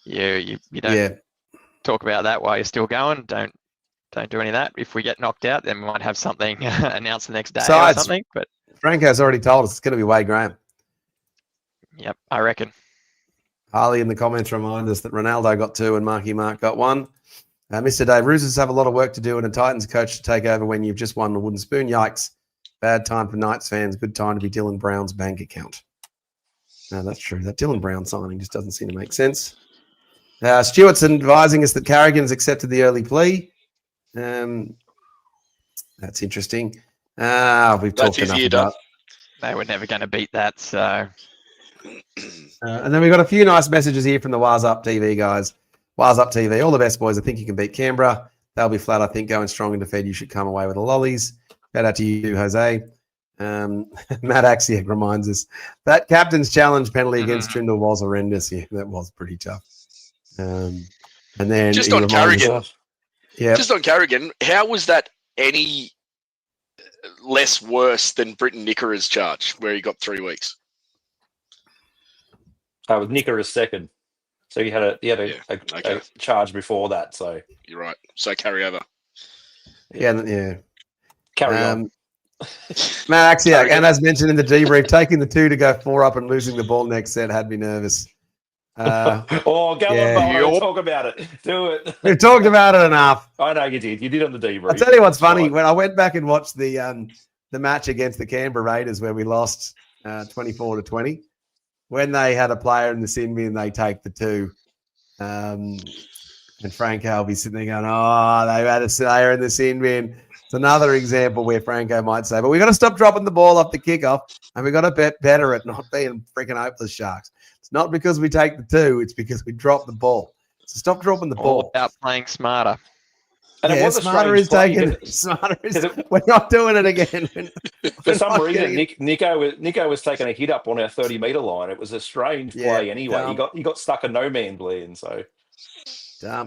you don't talk about that while you're still going. Don't do any of that. If we get knocked out, then we might have something announced the next day or something. But Franco's already told us it's going to be Wade Graham. Yep, I reckon. Harley in the comments remind us that Ronaldo got 2 and Marky Mark got 1. Mr. Dave, Roosters have a lot of work to do and a Titans coach to take over when you've just won the wooden spoon. Yikes. Bad time for Knights fans. Good time to be Dylan Brown's bank account. No, that's true. That Dylan Brown signing just doesn't seem to make sense. Stewart's advising us that Carrigan's accepted the early plea. That's interesting. We've talked enough about. They were never going to beat that. So, and then we got a few nice messages here from the Waz Up TV guys. Waz Up TV, all the best boys. I think you can beat Canberra. They'll be flat. I think going strong into Fed, you should come away with the lollies. Shout out to you, Jose. Matt Axiak reminds us that captain's challenge penalty against Trindle was horrendous. Yeah, that was pretty tough. And then just on Carrigan. Yeah. Just on Carrigan, how was that any less worse than Britton Nickera's charge, where he got 3 weeks? With Nickera's second, so he had a charge before that. So you're right. So carry over. Yeah. Carry on. Max, yeah, Sorry, and as mentioned in the debrief, taking the 2 to go 4 up and losing the ball next set had me nervous. Go on, yeah. Boldo, talk about it. Do it. We've talked about it enough. I know you did. You did on the debrief. I'll tell you what's That's funny. fine. When I went back and watched the match against the Canberra Raiders where we lost 24-20, when they had a player in the sin bin, they take the 2. And Franco will be sitting there going, oh, they've had a player in the sin bin. It's another example where Franco might say, but we've got to stop dropping the ball off the kickoff and we've got to bet better at not being freaking hopeless Sharks. It's not because we take the 2, it's because we drop the ball. So stop dropping the ball. All about playing smarter. And it was a smarter strange is play, taking smarter is we're not doing it again. For some reason, Nico was taking a hit up on our 30-meter line. It was a strange play anyway. He got stuck in no man land. So,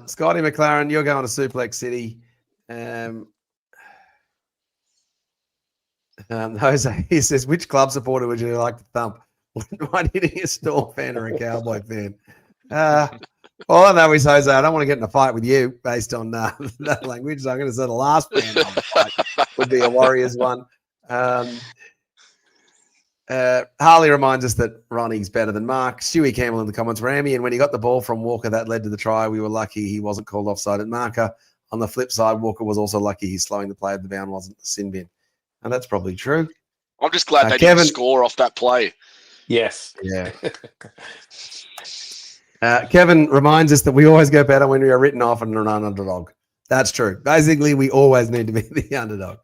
Scotty McLaren, you're going to Suplex City. Jose, he says, which club supporter would you like to thump? One hitting a Storm fan or a Cowboy fan? All I know is, Jose, I don't want to get in a fight with you based on that language. So I'm going to say the last fan on the fight would be a Warriors one. Harley reminds us that Ronnie's better than Mark. Stewie Campbell in the comments, Rammy, and when he got the ball from Walker that led to the try, we were lucky he wasn't called offside at marker. On the flip side, Walker was also lucky he's slowing the play at the bound wasn't the sin bin. And that's probably true. I'm just glad they Kevin, didn't score off that play. yes. Yeah. Kevin reminds us that we always go better when we are written off and an underdog. That's true. Basically, we always need to be the underdog.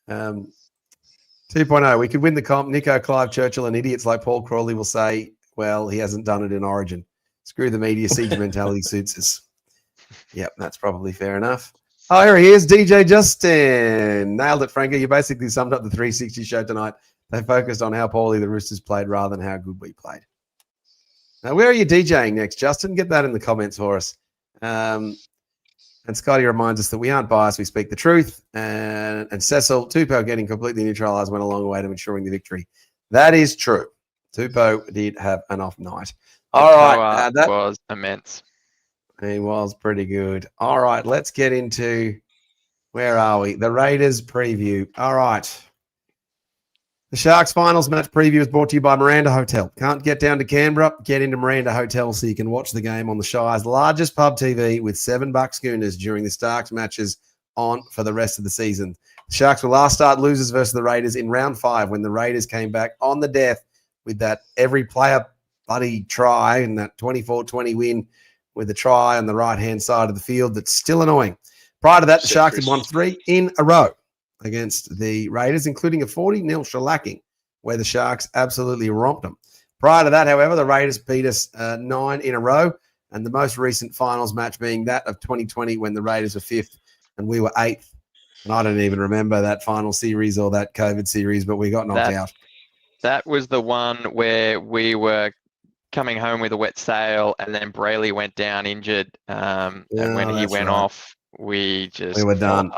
2.0, we could win the comp. Nico, Clive, Churchill, and idiots like Paul Crawley will say, well, he hasn't done it in Origin. Screw the media, siege mentality suits us. Yep, that's probably fair enough. Oh, here he is, DJ Justin. Nailed it, Franco. You basically summed up the 360 show tonight. They focused on how poorly the Roosters played rather than how good we played. Now, where are you DJing next, Justin? Get that in the comments for us. And Scotty reminds us that we aren't biased, we speak the truth. And Cecil, Tupou getting completely neutralised went a long way to ensuring the victory. That is true. Tupou did have an off night. All right. That was immense. He was pretty good. All right, let's get into, where are we? The Raiders preview. All right. The Sharks finals match preview is brought to you by Miranda Hotel. Can't get down to Canberra? Get into Miranda Hotel so you can watch the game on the Shire's largest pub TV with $7 schooners during the Starks matches on for the rest of the season. The Sharks will last start losers versus the Raiders in round 5 when the Raiders came back on the death with that every player bloody try and that 24-20 win with a try on the right-hand side of the field that's still annoying. Prior to that, the Sharks had won 3 in a row against the Raiders, including a 40-0 shellacking, where the Sharks absolutely romped them. Prior to that, however, the Raiders beat us 9 in a row, and the most recent finals match being that of 2020 when the Raiders were 5th and we were 8th. And I don't even remember that final series or that COVID series, but we got knocked out. That was the one where we were coming home with a wet sail, and then Brayley went down injured. And when he went off, we were done.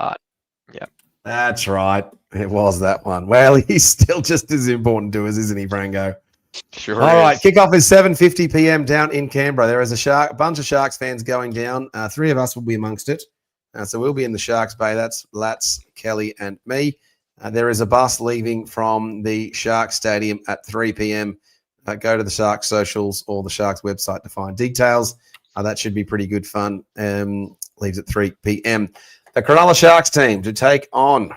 Yeah, that's right. It was that one. Well, he's still just as important to us, isn't he, Brango? Sure. All right, kickoff is 7:50 p.m. down in Canberra. There is a bunch of Sharks fans going down. 3 of us will be amongst it. So we'll be in the Sharks Bay. That's Lats, Kelly, and me. There is a bus leaving from the Sharks Stadium at 3 p.m. Go to the Sharks socials or the Sharks website to find details. That should be pretty good fun. Leaves at 3 p.m. The Cronulla Sharks team to take on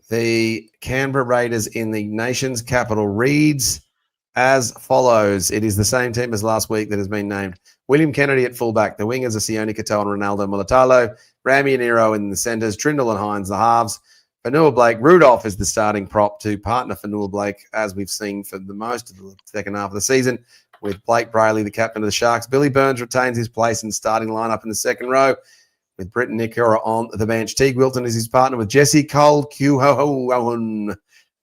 the Canberra Raiders in the nation's capital reads as follows. It is the same team as last week that has been named. William Kennedy at fullback. The wingers are Sione Katoa and Ronaldo Mulatalo. Rami and Nero in the centres. Trindle and Hines the halves. Fanua Blake, Rudolph is the starting prop to partner Fanua Blake, as we've seen for the most of the second half of the season, with Blake Brayley, the captain of the Sharks. Billy Burns retains his place in starting lineup in the second row, with Britton Nikora on the bench. Teague Wilton is his partner, with Jesse Cole Q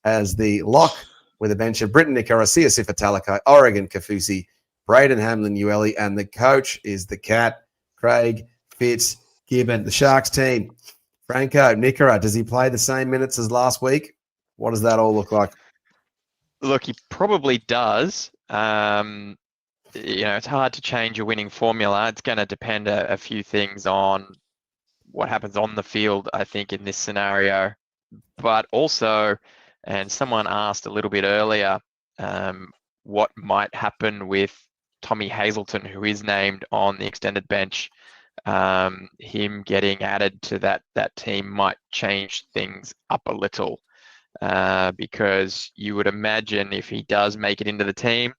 as the lock, with a bench of Britton Nikora, Siosifa Talakai, Oregon Kafusi, Braden Hamlin Ueli, and the coach is the Cat, Craig Fitzgibbon. The Sharks team. Franco, Nikora, does he play the same minutes as last week? What does that all look like? Look, he probably does. It's hard to change a winning formula. It's going to depend a few things on what happens on the field, I think, in this scenario. But also, and someone asked a little bit earlier, what might happen with Tommy Hazelton, who is named on the extended bench. Him getting added to that team might change things up a little, because you would imagine if he does make it into the team,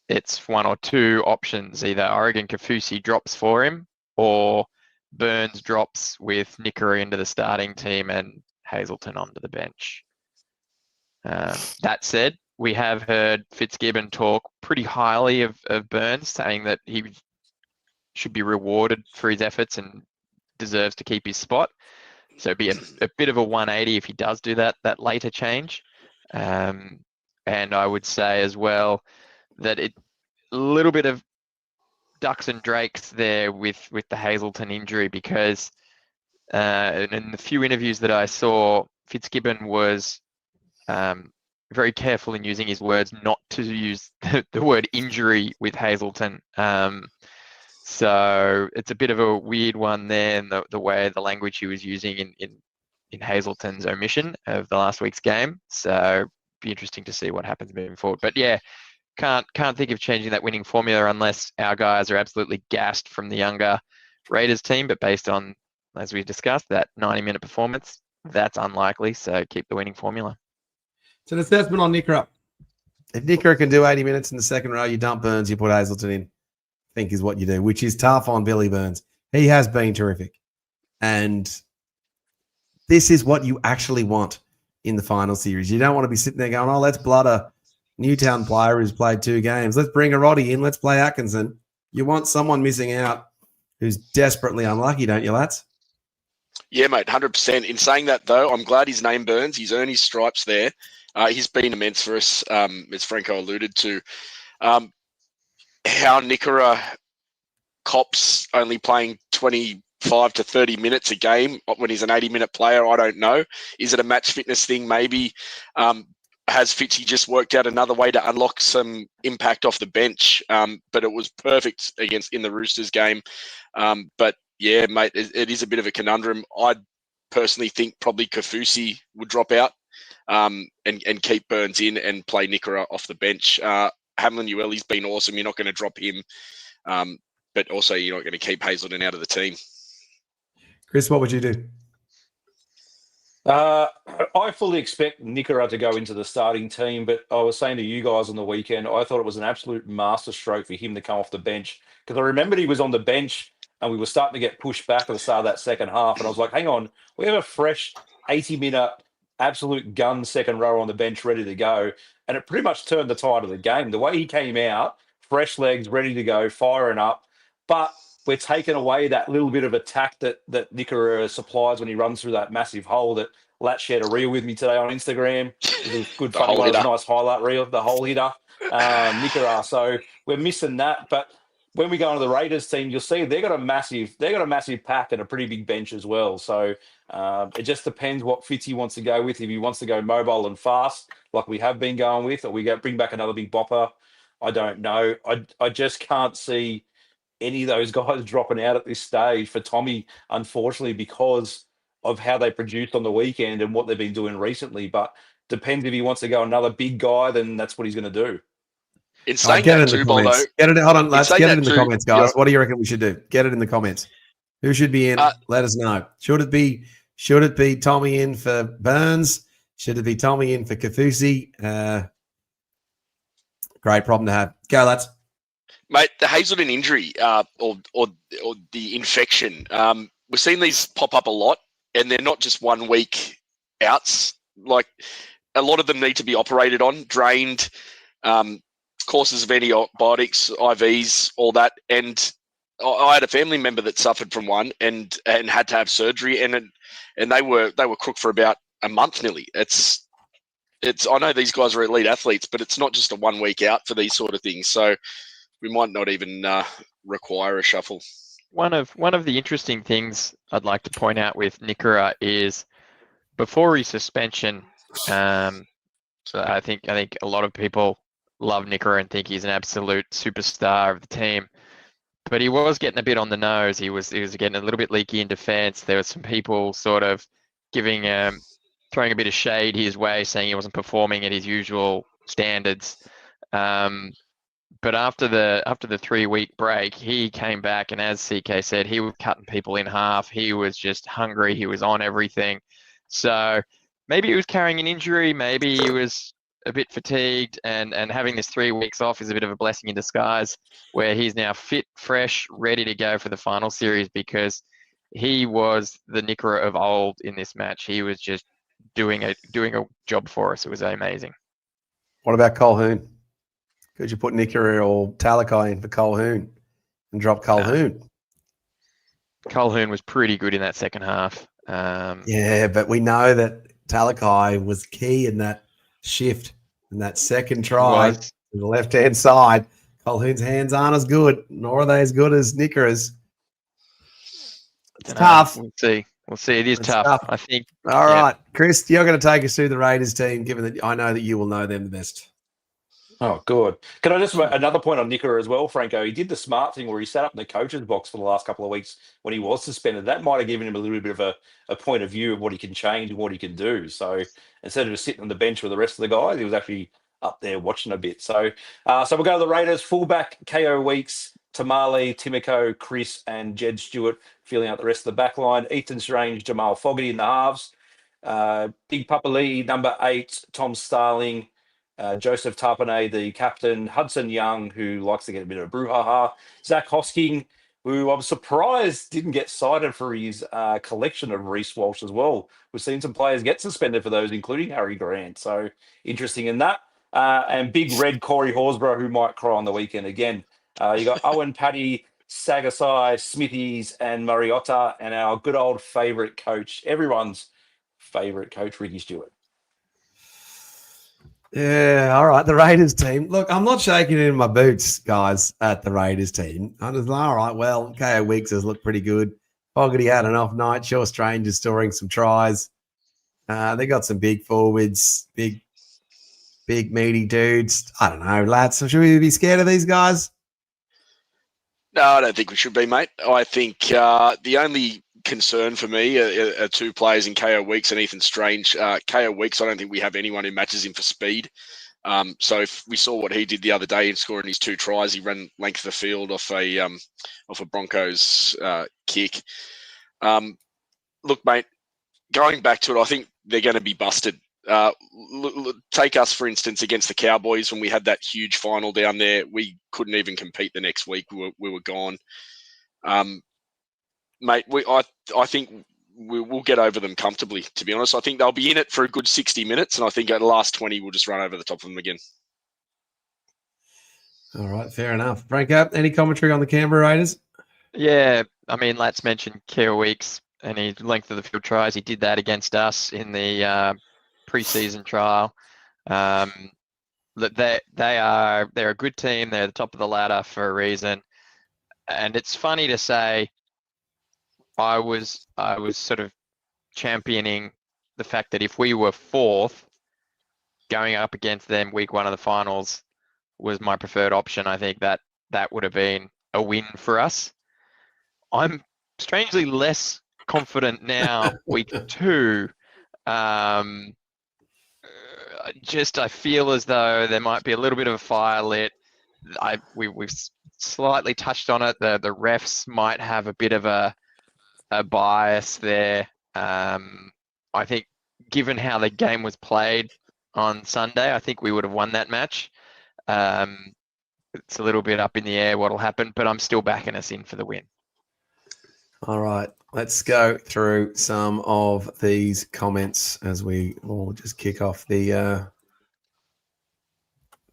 it's one or two options. Either Oregon Kaufusi drops for him, or Burns drops with Nickera into the starting team and Hazelton onto the bench. That said, we have heard Fitzgibbon talk pretty highly of Burns, saying that he should be rewarded for his efforts and deserves to keep his spot. So it'd be a bit of a 180 if he does do that later change. And I would say as well that a little bit of ducks and drakes there with the Hazelton injury, because in the few interviews that I saw, Fitzgibbon was very careful in using his words not to use the word injury with Hazelton. So it's a bit of a weird one there in the way the language he was using in Hazelton's omission of the last week's game. So be interesting to see what happens moving forward. But yeah, can't think of changing that winning formula unless our guys are absolutely gassed from the younger Raiders team. But based on, as we discussed, that 90-minute performance, that's unlikely. So keep the winning formula. So an assessment on Nickera. If Nickera can do 80 minutes in the second row, you dump Burns, you put Hazelton in, I think is what you do, which is tough on Billy Burns. He has been terrific. And this is what you actually want in the final series. You don't want to be sitting there going, oh, let's blood a Newtown player who's played 2 games. Let's bring a Roddy in. Let's play Atkinson. You want someone missing out who's desperately unlucky, don't you, lads? Yeah, mate, 100%. In saying that, though, I'm glad his name burns. He's earned his stripes there. He's been immense for us, as Franco alluded to. How Nickera cops only playing 25 to 30 minutes a game when he's an 80-minute player, I don't know. Is it a match fitness thing? Maybe. Has Fitzy just worked out another way to unlock some impact off the bench? But it was perfect in the Roosters game. But yeah, mate, it is a bit of a conundrum. I personally think probably Kaufusi would drop out and keep Burns in and play Nickera off the bench. Hamlin Ueli's been awesome. You're not going to drop him. But also you're not going to keep Hazelton out of the team. Chris, what would you do? I fully expect Nickera to go into the starting team, but I was saying to you guys on the weekend, I thought it was an absolute masterstroke for him to come off the bench, because I remembered he was on the bench and we were starting to get pushed back at the start of that second half, and I was like, hang on, we have a fresh 80-minute absolute gun second row on the bench ready to go, and it pretty much turned the tide of the game. The way he came out, fresh legs, ready to go, firing up, but we're taking away that little bit of attack that Nickera supplies when he runs through that massive hole that Lat shared a reel with me today on Instagram. It was good, funny one. It was a nice highlight reel, the hole hitter, Nickera. So we're missing that. But when we go into the Raiders team, you'll see they got a massive pack and a pretty big bench as well. So it just depends what Fitzy wants to go with. If he wants to go mobile and fast, like we have been going with, or we bring back another big bopper, I don't know. I just can't see any of those guys dropping out at this stage for Tommy, unfortunately, because of how they produced on the weekend and what they've been doing recently. But depends if he wants to go another big guy, then that's what he's going to do. In saying that too, Boldo. Hold on, let's get it in the comments, guys. What do you reckon we should do? Get it in the comments. Who should be in? Let us know. Should it be Tommy in for Burns? Should it be Tommy in for Kaufusi? Great problem to have. Go, lads. Mate, the Hazelton injury or the infection, we're seeing these pop up a lot, and they're not just 1 week outs. Like, a lot of them need to be operated on, drained, courses of antibiotics, IVs, all that. And I had a family member that suffered from one and had to have surgery, and they were crook for about a month nearly. It's I know these guys are elite athletes, but it's not just a 1 week out for these sort of things. So we might not even require a shuffle. One of the interesting things I'd like to point out with Nickera is before his suspension, so I think a lot of people love Nickera and think he's an absolute superstar of the team. But he was getting a bit on the nose. He was getting a little bit leaky in defence. There were some people sort of giving throwing a bit of shade his way, saying he wasn't performing at his usual standards. But after the 3-week break, he came back, and as CK said, he was cutting people in half. He was just hungry. He was on everything. So maybe he was carrying an injury. Maybe he was a bit fatigued, and having this 3 weeks off is a bit of a blessing in disguise, where he's now fit, fresh, ready to go for the final series, because he was the Nickera of old in this match. He was just doing a job for us. It was amazing. What about Colquhoun? Could you put Nickera or Talakai in for Colquhoun and drop Colquhoun? Colquhoun was pretty good in that second half. Yeah, but we know that Talakai was key in that shift, in that second try to the left-hand side. Colquhoun's hands aren't as good, nor are they as good as Nickera's. It's tough. We'll see. It is tough. I think. All right, Chris, you're going to take us through the Raiders team, given that I know that you will know them the best. Oh, good. Can I just make another point on Nickera as well, Franco? He did the smart thing where he sat up in the coach's box for the last couple of weeks when he was suspended. That might have given him a little bit of a point of view of what he can change and what he can do. So instead of just sitting on the bench with the rest of the guys, he was actually up there watching a bit. So we'll go to the Raiders. Fullback, KO Weeks, Tamale, Timoko, Chris, and Jed Stewart filling out the rest of the back line. Ethan Strange, Jamal Fogarty in the halves. Big Papa Lee, number 8, Tom Starling, Joseph Tarpanay, the captain, Hudson Young, who likes to get a bit of a brouhaha, Zach Hosking, who I'm surprised didn't get cited for his collection of Reece Walsh as well. We've seen some players get suspended for those, including Harry Grant. So interesting in that. And big red Corey Horsburgh, who might cry on the weekend again. You got Owen, Paddy, Sagasai, Smithies, and Mariotta, and our good old favourite coach, everyone's favourite coach, Ricky Stewart. Yeah, all right. The Raiders team. Look, I'm not shaking in my boots, guys, at the Raiders team. I'm just all right. Well, KO Weeks has looked pretty good. Fogarty had an off night. Sure, Strange is storing some tries. They got some big forwards, big meaty dudes. I don't know, lads. Should we be scared of these guys? No, I don't think we should be, mate. I think the only concern for me are two players in KO Weeks and Ethan Strange. KO Weeks, I don't think we have anyone who matches him for speed. So if we saw what he did the other day in scoring his 2 tries, he ran length of the field off a Broncos kick. Look, mate, going back to it, I think they're going to be busted. Take us, for instance, against the Cowboys when we had that huge final down there. We couldn't even compete the next week. We were gone. Mate, I think we'll get over them comfortably, to be honest. I think they'll be in it for a good 60 minutes, and I think at the last 20, we'll just run over the top of them again. All right, fair enough. Franco, any commentary on the Canberra Raiders? Yeah, I mean, Lat's mentioned Keo Weeks and his length of the field tries. He did that against us in the pre-season trial. They're a good team. They're the top of the ladder for a reason. And it's funny to say, I was sort of championing the fact that if we were 4th, going up against them week 1 of the finals was my preferred option. I think that would have been a win for us. I'm strangely less confident now, week 2. I feel as though there might be a little bit of a fire lit. We've slightly touched on it. The refs might have a bit of a bias there. I think given how the game was played on Sunday, I think we would have won that match. It's a little bit up in the air what'll happen, but I'm still backing us in for the win. All right, let's go through some of these comments as we will just kick off the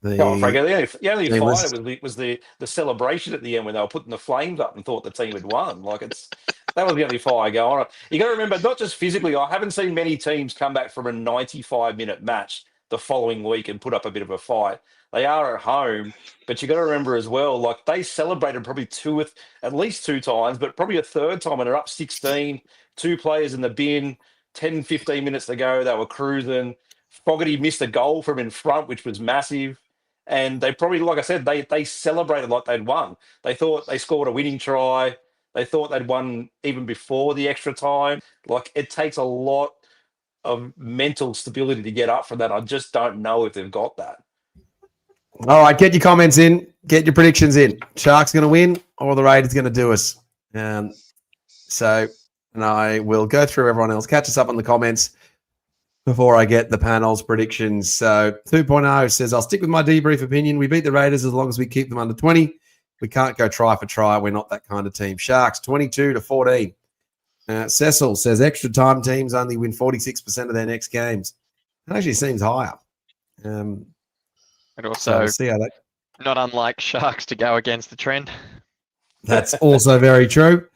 Franco, the only fight was the celebration at the end when they were putting the flames up and thought the team had won. That was the only fire going on. You got to remember, not just physically. I haven't seen many teams come back from a 95-minute match the following week and put up a bit of a fight. They are at home, but you got to remember as well, they celebrated probably at least 2 times, but probably a third time, and they're up 16, 2 players in the bin, 10, 15 minutes to go. They were cruising. Fogarty missed a goal from in front, which was massive. And they probably, like I said, they celebrated like they'd won. They thought they scored a winning try. They thought they'd won even before the extra time. It takes a lot of mental stability to get up from that. I just don't know if they've got that. All right, get your comments in. Get your predictions in. Sharks going to win or the Raiders going to do us? And I will go through everyone else. Catch us up on the comments before I get the panel's predictions. So 2.0 says, I'll stick with my debrief opinion. We beat the Raiders as long as we keep them under 20. We can't go try for try. We're not that kind of team. Sharks 22-14. Cecil says, extra time teams only win 46% of their next games. That actually seems higher. And also, see how that. Not unlike Sharks to go against the trend. That's also very true.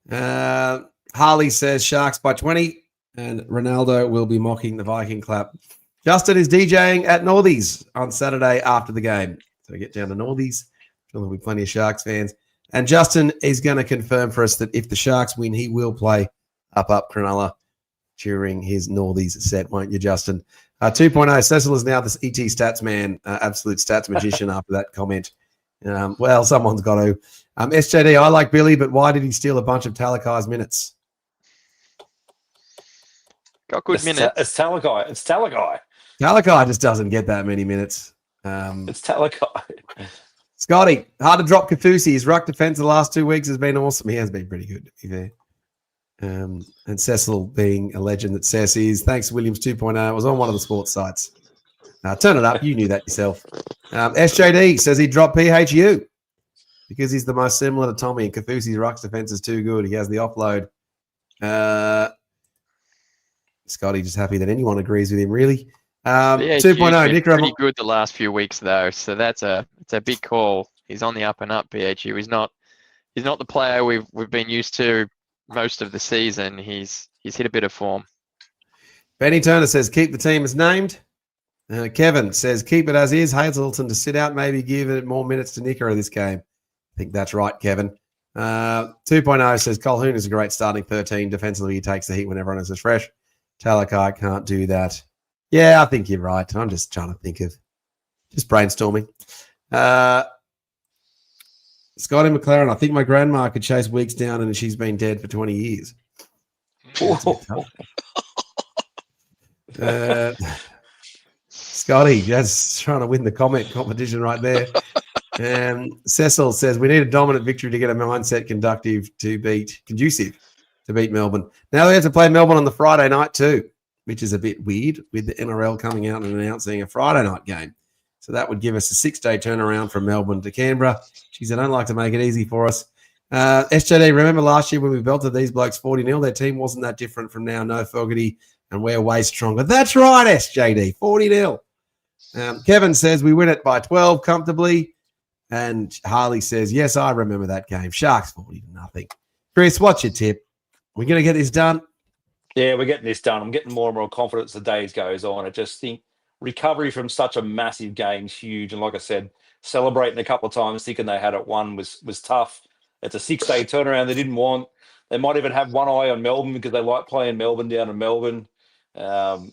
Harley says Sharks by 20, and Ronaldo will be mocking the Viking clap. Justin is DJing at Northies on Saturday after the game. So get down to Northies. There'll be plenty of Sharks fans. And Justin is going to confirm for us that if the Sharks win, he will play up Cronulla during his Northies set, won't you, Justin? 2.0, Cecil is now the ET stats man, absolute stats magician after that comment. Well, someone's got to. SJD, I like Billy, but why did he steal a bunch of Talakai's minutes? Got good minutes. It's Talakai. It's Talakai. Talakai just doesn't get that many minutes. It's Talakai. Scotty, hard to drop Kathusi. His ruck defense the last 2 weeks has been awesome. He has been pretty good, to be fair. And Cecil being a legend that Cess is. Thanks, Williams 2.0. It was on one of the sports sites. Turn it up. You knew that yourself. SJD says he dropped PHU because he's the most similar to Tommy, and Kathusi's ruck's defense is too good. He has the offload. Scotty just happy that anyone agrees with him, really. 2.0, Nick pretty good the last few weeks, though, so it's a big call. He's on the up and up, PHU. He's not the player we've been used to most of the season. He's hit a bit of form. Benny Turner says keep the team as named. Kevin says keep it as is. Hazelton to sit out, maybe give it more minutes to Nicker this game. I think that's right, Kevin. 2.0 says Colhoun is a great starting 13. Defensively, he takes the heat when everyone else is fresh. Talakai can't do that. Yeah, I think you're right. I'm just trying to think of just brainstorming. Scotty McLaren, I think my grandma could chase Weeks down and she's been dead for 20 years. Scotty, just trying to win the comment competition right there. Cecil says we need a dominant victory to get a mindset conducive to beat Melbourne. Now they have to play Melbourne on the Friday night too, which is a bit weird with the NRL coming out and announcing a Friday night game. So that would give us a 6-day turnaround from Melbourne to Canberra. Geez, I don't like to make it easy for us. SJD, remember last year when we belted these blokes 40-0? Their team wasn't that different from now. No Fogarty, and we're way stronger. That's right, SJD, 40-0. Kevin says we win it by 12 comfortably. And Harley says, yes, I remember that game. Sharks 40-0. Chris, what's your tip? We're going to get this done? Yeah, we're getting this done. I'm getting more and more confident as the days goes on. I just think recovery from such a massive game is huge. And like I said, celebrating a couple of times, thinking they had it won was tough. It's a 6-day turnaround they didn't want. They might even have one eye on Melbourne because they like playing Melbourne down in Melbourne. The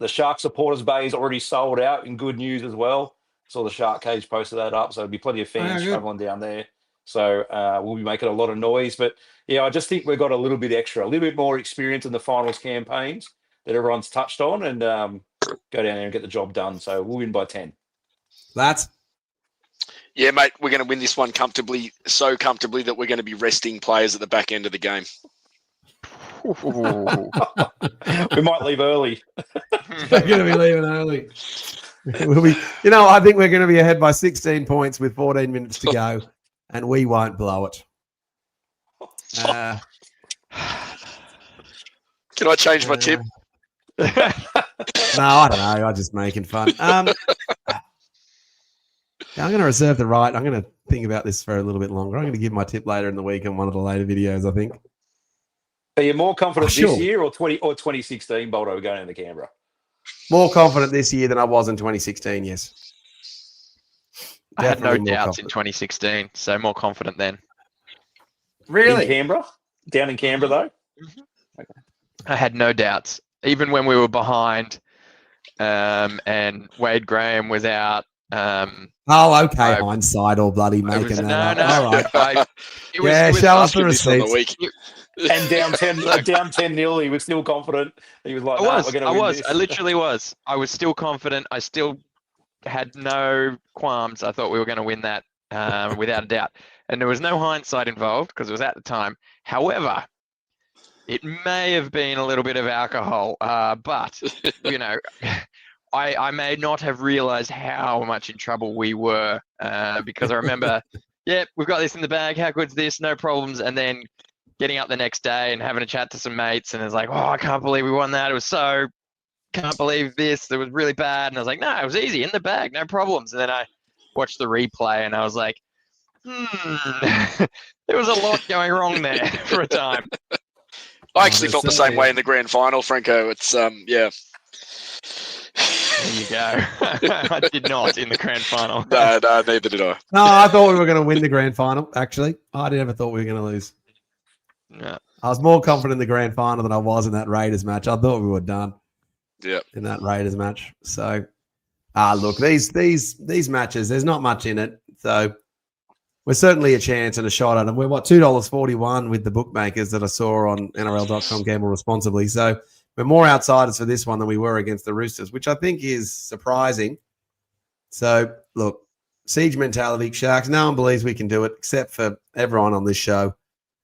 Shark supporters bay is already sold out, in good news as well. Saw the Shark Cage posted that up, so there'll be plenty of fans traveling down there. So we'll be making a lot of noise. But, yeah, I just think we've got a little bit extra, a little bit more experience in the finals campaigns that everyone's touched on, and go down there and get the job done. So we'll win by 10. That's Yeah, mate, we're going to win this one comfortably, so comfortably that we're going to be resting players at the back end of the game. We might leave early. We're going to be leaving early. I think we're going to be ahead by 16 points with 14 minutes to go, and we won't blow it. Can I change my tip? No, I don't know. I'm just making fun. I'm going to reserve the right. I'm going to think about this for a little bit longer. I'm going to give my tip later in the week on one of the later videos, I think. Are you more confident this year or 2016, Boldo, going into Canberra? More confident this year than I was in 2016, yes. I had no doubts in 2016, so more confident then. Really? In Canberra? Down in Canberra, though? Mm-hmm. Okay. I had no doubts. Even when we were behind and Wade Graham was out. Hindsight or bloody making that up. All right. Show us the receipts. And down 10-0, he was still confident. He was like, I "No, was. we're going I to win was. this." I literally was. I was still confident. I still had no qualms. I thought we were going to win that without a doubt. And there was no hindsight involved because it was at the time. However, it may have been a little bit of alcohol, but you know, I may not have realized how much in trouble we were because I remember, yeah, we've got this in the bag. How good's this? No problems. And then getting up the next day and having a chat to some mates, and it's like, oh, I can't believe we won that. It was so, can't believe this. It was really bad. And I was like, no, it was easy in the bag, no problems. And then I watched the replay, and I was like, there was a lot going wrong there for a time. I actually felt the same way in the grand final, Franco. It's yeah. There you go. I did not in the grand final. No, neither did I. No, I thought we were going to win the grand final, actually. I never thought we were going to lose. No. I was more confident in the grand final than I was in that Raiders match. I thought we were done in that Raiders match. So, look, these matches, there's not much in it. So, we're certainly a chance and a shot at them. We're, $2.41 with the bookmakers that I saw on NRL.com gamble responsibly. So, we're more outsiders for this one than we were against the Roosters, which I think is surprising. So, look, siege mentality, Sharks. No one believes we can do it except for everyone on this show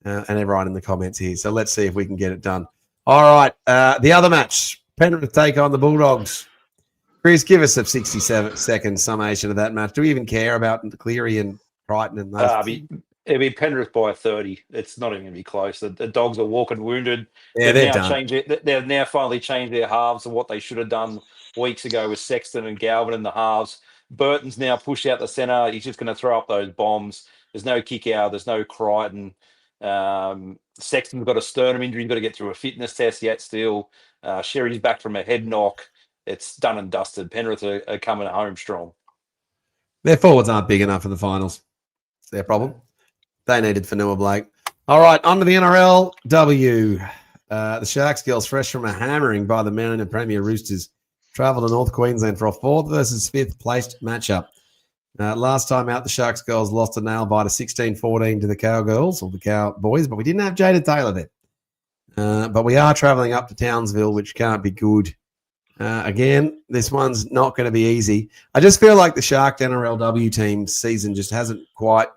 and everyone in the comments here. So, let's see if we can get it done. All right, the other match, Penrith take on the Bulldogs. Chris, give us a 67-second summation of that match. Do we even care about Cleary and Crichton and those? It'll be Penrith by 30. It's not even going to be close. The Dogs are walking wounded. Yeah, they're done. They've now finally changed their halves of what they should have done weeks ago with Sexton and Galvin in the halves. Burton's now pushed out the centre. He's just going to throw up those bombs. There's no kick out. There's no Crichton. Sexton's got a sternum injury. He's got to get through a fitness test yet still. Sherry's back from a head knock. It's done and dusted. Penrith are coming home strong. Their forwards aren't big enough for the finals. It's their problem. They needed Fanua Blake. All right, on to the NRLW. The Sharks girls, fresh from a hammering by the Miranda Premier Roosters, travel to North Queensland for a 4th versus 5th placed matchup. Last time out, the Sharks girls lost a nail biter 16-14 to the Cowgirls, or the Cowboys, but we didn't have Jada Taylor there. But we are travelling up to Townsville, which can't be good. Again, this one's not going to be easy. I just feel like the Shark NRLW team season just hasn't quite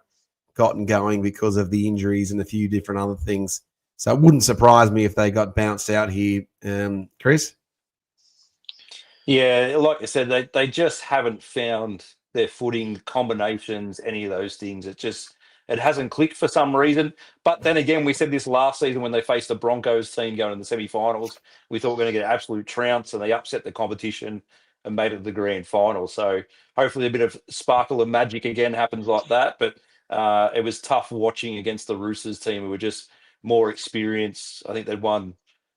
gotten going because of the injuries and a few different other things. So it wouldn't surprise me if they got bounced out here. Chris? Yeah, like I said, they just haven't found their footing, combinations, any of those things. It hasn't clicked for some reason. But then again, we said this last season when they faced the Broncos team going in the semi-finals. We thought we were going to get an absolute trounce, and they upset the competition and made it to the grand final. So hopefully a bit of sparkle and magic again happens like that. But it was tough watching against the Roosters team who were just more experienced. I think they'd won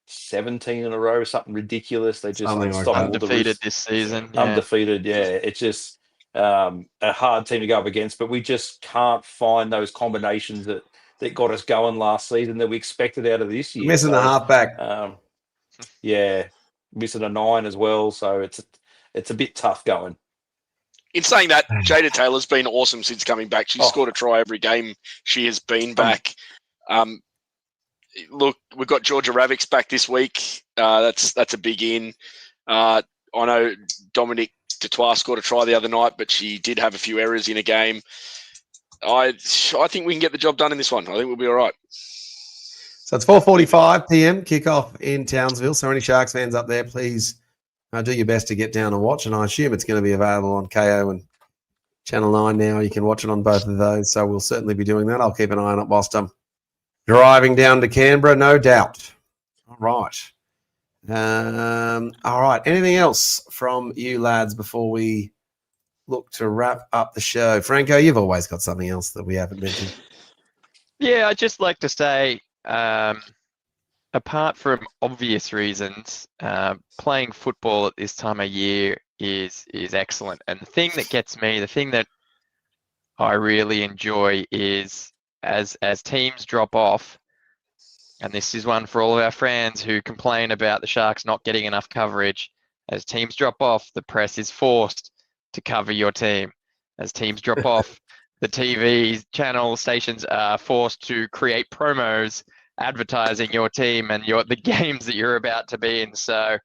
17 in a row, something ridiculous. They just undefeated this season. Yeah. Undefeated, yeah. It's just a hard team to go up against, but we just can't find those combinations that got us going last season that we expected out of this year. Missing the halfback. Yeah, missing a 9 as well. So it's a bit tough going. In saying that, Jada Taylor's been awesome since coming back. She's scored a try every game she has been back. Look, we've got Georgia Ravix back this week. That's a big in. I know Dominic Dutois scored a try the other night, but she did have a few errors in a game. I think we can get the job done in this one. I think we'll be all right. So it's 4:45 p.m. kickoff in Townsville. So any Sharks fans up there, please do your best to get down and watch. And I assume it's going to be available on KO and Channel 9 now. You can watch it on both of those. So we'll certainly be doing that. I'll keep an eye on it whilst I'm driving down to Canberra, no doubt. All right. All right. Anything else from you lads before we look to wrap up the show? Franco, you've always got something else that we haven't mentioned. Yeah, I'd just like to say, apart from obvious reasons, playing football at this time of year is excellent. And the thing that gets me, the thing that I really enjoy is as teams drop off, and this is one for all of our fans who complain about the Sharks not getting enough coverage. As teams drop off, the press is forced to cover your team. As teams drop off, the TV channel stations are forced to create promos advertising your team and the games that you're about to be in. So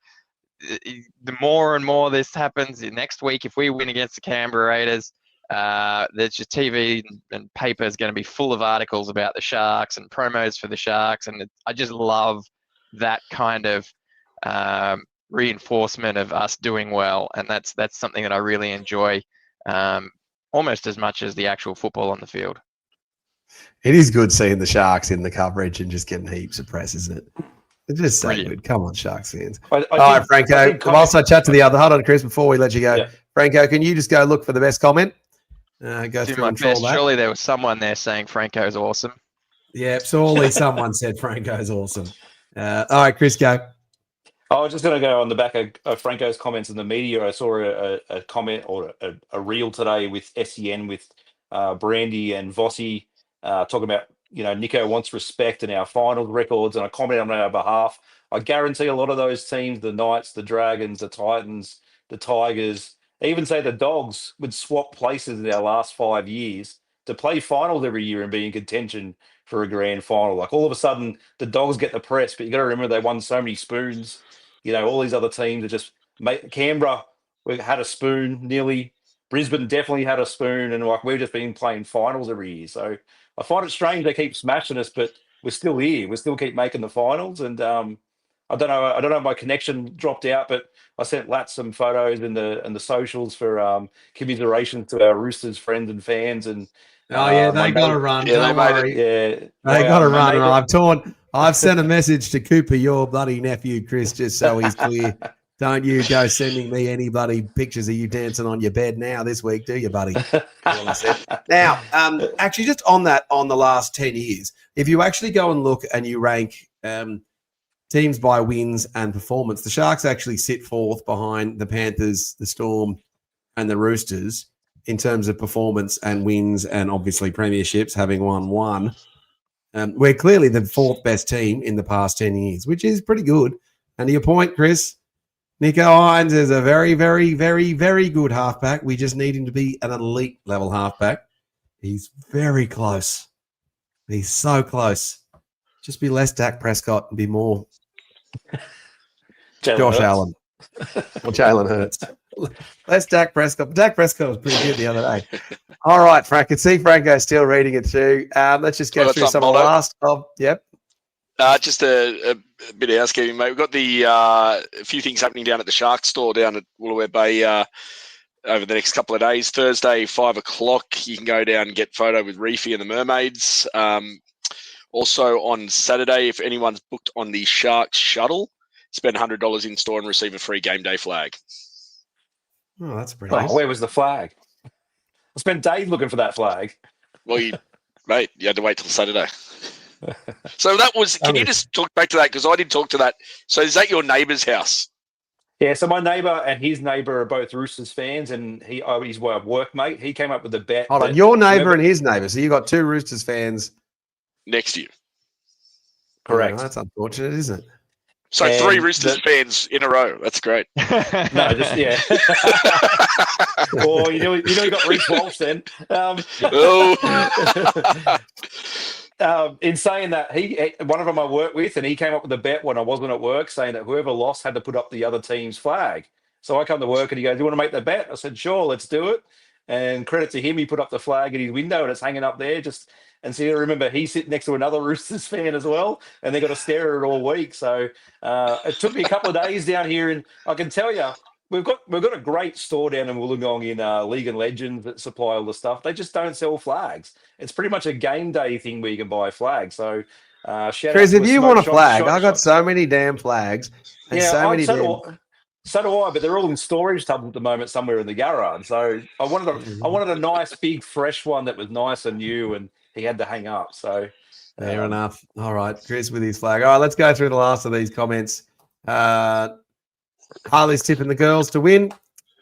the more and more this happens, next week, if we win against the Canberra Raiders, there's just TV and paper is going to be full of articles about the Sharks and promos for the Sharks. And I just love that kind of reinforcement of us doing well. And that's something that I really enjoy almost as much as the actual football on the field. It is good seeing the Sharks in the coverage and just getting heaps of press, isn't it? It's just so Brilliant. good. Come on, Sharks fans. I All right, think Franco. Whilst I chat to the other, hold on, Chris, before we let you go. Yeah. Franco, can you just go look for the best comment? Go Do through my and troll best. that. Surely there was someone there saying Franco's awesome. Yeah, surely someone said Franco's awesome. All right, Chris, go. I was just going to go on the back of Franco's comments in the media. I saw a comment or a reel today with SEN with Brandy and Vossi talking about, Nico wants respect in our finals records, and I comment on our behalf. I guarantee a lot of those teams, the Knights, the Dragons, the Titans, the Tigers, even say the Dogs, would swap places in our last 5 years to play finals every year and be in contention for a grand final. Like all of a sudden, the Dogs get the press, but you got to remember they won so many spoons. All these other teams are just Canberra. We had a spoon nearly. Brisbane definitely had a spoon, and we've just been playing finals every year. So I find it strange they keep smashing us, but we're still here. We still keep making the finals, and I don't know if my connection dropped out, but I sent Lat some photos in the socials for commiserations to our Roosters friends and fans. And Oh yeah, they got to run. Yeah, Don't worry. Yeah, They got to run. neighbour- I've sent a message to Cooper, your bloody nephew, Chris, just so he's clear. Don't you go sending me any bloody pictures of you dancing on your bed now this week, do you, buddy? Now, actually, just on the last 10 years, if you actually go and look and you rank teams by wins and performance, the Sharks actually sit fourth behind the Panthers, the Storm, and the Roosters in terms of performance and wins and obviously premierships, having won one. We're clearly the fourth best team in the past 10 years, which is pretty good. And to your point, Chris, Nico Hines is a very, very, very, very good halfback. We just need him to be an elite level halfback. He's very close. He's so close. Just be less Dak Prescott and be more Josh Allen or Jalen Hurts. Less Dak Prescott. Dak Prescott was pretty good the other day. All right, Frank. I can see Franco still reading it too. Let's just go through some of the last of. Yep. Just a bit of housekeeping, mate. We've got a few things happening down at the Sharks store down at Woolooware Bay over the next couple of days. Thursday, 5:00, you can go down and get photo with Reefy and the Mermaids. Also on Saturday, if anyone's booked on the Sharks shuttle, spend $100 in store and receive a free game day flag. Oh, that's pretty nice. Where was the flag? I spent days looking for that flag. Well, you had to wait till Saturday. So that was. Can you just talk back to that, because I did talk to that. So is that your neighbour's house? Yeah. So my neighbour and his neighbour are both Roosters fans, and he's my workmate. He came up with the bet. Hold on, your neighbour and his neighbour. So you got two Roosters fans Next to you. Correct. Oh, that's unfortunate, isn't it? So And 3 Roosters fans in a row. That's great. No, just yeah. Or you got Reece Walsh then. In saying that, one of them I work with, and he came up with a bet when I wasn't at work, saying that whoever lost had to put up the other team's flag. So I come to work and he goes, "Do you want to make the bet?" I said, "Sure, let's do it." And credit to him, he put up the flag in his window and it's hanging up there. And so you remember, he's sitting next to another Roosters fan as well, and they got to stare at it all week. So it took me a couple of days down here, and I can tell you, we've got a great store down in Wollongong in League and Legends that supply all the stuff. They just don't sell flags. It's pretty much a game day thing where you can buy a flag. So shout Chris, out to if you want a flag, I got so many damn flags. And so do I, but they're all in storage tubs at the moment somewhere in the garage. So I wanted a nice big fresh one that was nice and new, and he had to hang up. So fair enough. All right, Chris with his flag. All right, let's go through the last of these comments. Harley's tipping the girls to win.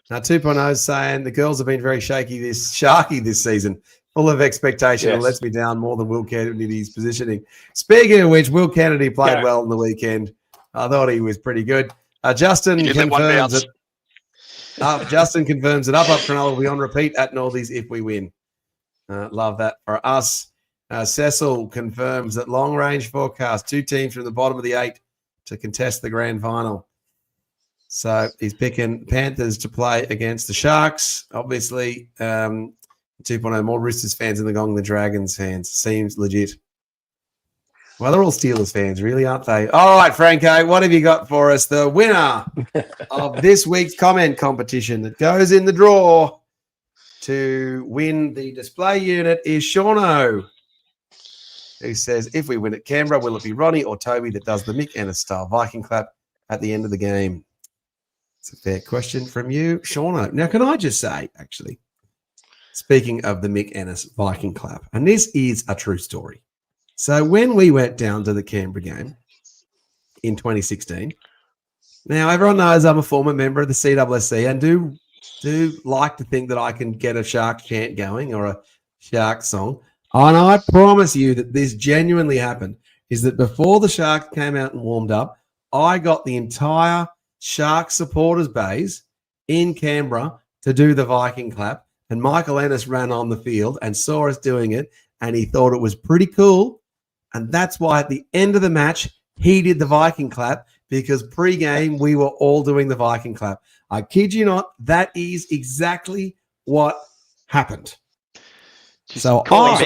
Now 2.0 is saying the girls have been very sharky this season, full of expectation. Yes. It lets me down more than Will Kennedy's positioning. Speaking of which, Will Kennedy played well in the weekend. I thought he was pretty good. Justin confirms that. Justin confirms that up Cronulla will be on repeat at Northies if we win. Love that for us. Cecil confirms that long-range forecast, 2 teams from the bottom of the 8 to contest the grand final. So he's picking Panthers to play against the Sharks. Obviously, 2.0, more Roosters fans in the Gong than Dragons fans. Seems legit. Well, they're all Steelers fans, really, aren't they? All right, Franco, what have you got for us? The winner of this week's comment competition that goes in the draw to win the display unit is Shauno, who says, if we win at Canberra, will it be Ronnie or Toby that does the Mick Ennis-style Viking clap at the end of the game? It's a fair question from you, Shauno. Now, can I just say, actually, speaking of the Mick Ennis Viking clap, and this is a true story. So when we went down to the Canberra game in 2016, now everyone knows I'm a former member of the CWSC and do like to think that I can get a Shark chant going or a Shark song. And I promise you that this genuinely happened, is that before the Sharks came out and warmed up, I got the entire Shark supporters base in Canberra to do the Viking clap. And Michael Ennis ran on the field and saw us doing it, and he thought it was pretty cool. And that's why at the end of the match, he did the Viking clap, because pre-game, we were all doing the Viking clap. I kid you not, that is exactly what happened. So calling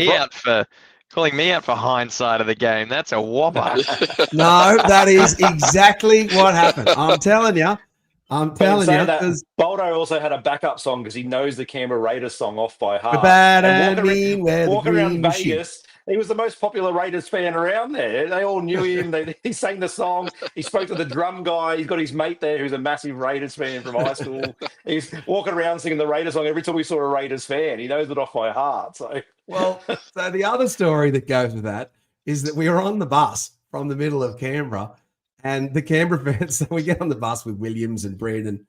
me out for hindsight of the game. That's a whopper. No, that is exactly what happened. I'm telling you. That Boldo also had a backup song because he knows the Canberra Raiders song off by heart. Walking around Vegas, he was the most popular Raiders fan around there. They all knew him. He sang the song. He spoke to the drum guy. He's got his mate there who's a massive Raiders fan from high school. He's walking around singing the Raiders song every time we saw a Raiders fan. He knows it off by heart. So the other story that goes with that is that we were on the bus from the middle of Canberra. And the Canberra fans, so we get on the bus with Williams and Brendan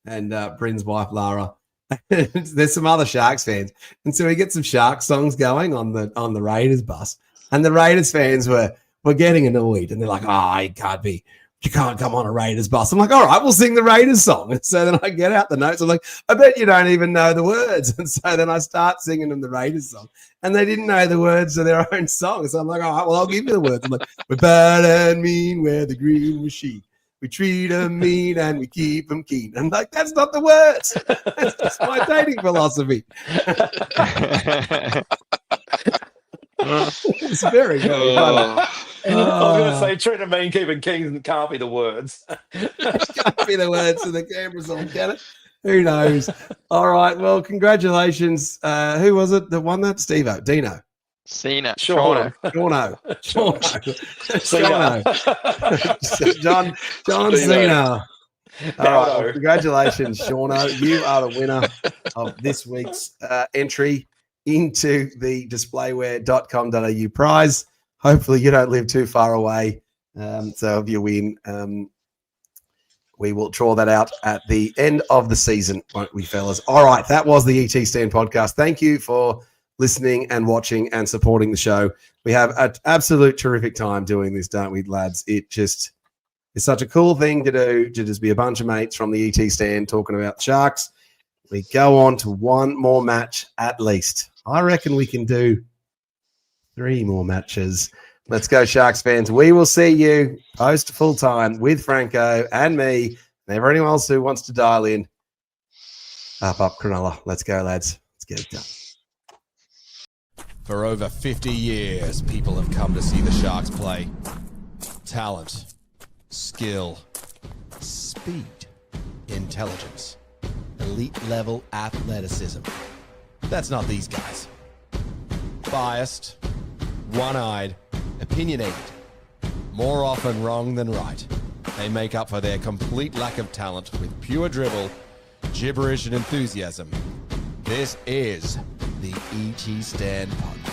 and Bryn's wife, Lara. There's some other Sharks fans. And so we get some Sharks songs going on the Raiders bus. And the Raiders fans were getting annoyed. And they're like, you can't come on a Raiders bus. I'm like, all right, we'll sing the Raiders song. And so then I get out the notes. I'm like, I bet you don't even know the words. And so then I start singing them the Raiders song. And they didn't know the words to their own song. So I'm like, all right, well, I'll give you the words. I'm like, we're bad and mean, we're the green machine. We treat them mean and we keep them keen. I'm like, that's not the words. That's just my dating philosophy. It's very funny. I was going to say, treat them mean, keeping keen can't be the words. Can't be the words to the Canberra song, can it? Who knows? All right. Well, congratulations. Who was it that won that? Steve-O. Dino. Cena. Shauno. John Cena. All right. Well, congratulations, Shauno. You are the winner of this week's entry into the displayware.com.au prize. Hopefully you don't live too far away. So if you win, we will draw that out at the end of the season, won't we, fellas? All right, that was the ET Stand podcast. Thank you for listening and watching and supporting the show. We have an absolute terrific time doing this, don't we, lads? It just is such a cool thing to do, to just be a bunch of mates from the ET Stand talking about Sharks. We go on to one more match at least. I reckon we can do 3 more matches. Let's go, Sharks fans. We will see you post full time with Franco and me and everyone else who wants to dial in. Up, Cronulla. Let's go, lads. Let's get it done. For over 50 years, people have come to see the Sharks play. Talent, skill, speed, intelligence, elite level athleticism. That's not these guys. Biased, one-eyed, opinionated, more often wrong than right. They make up for their complete lack of talent with pure dribble, gibberish, and enthusiasm. This is the ET Stand Podcast.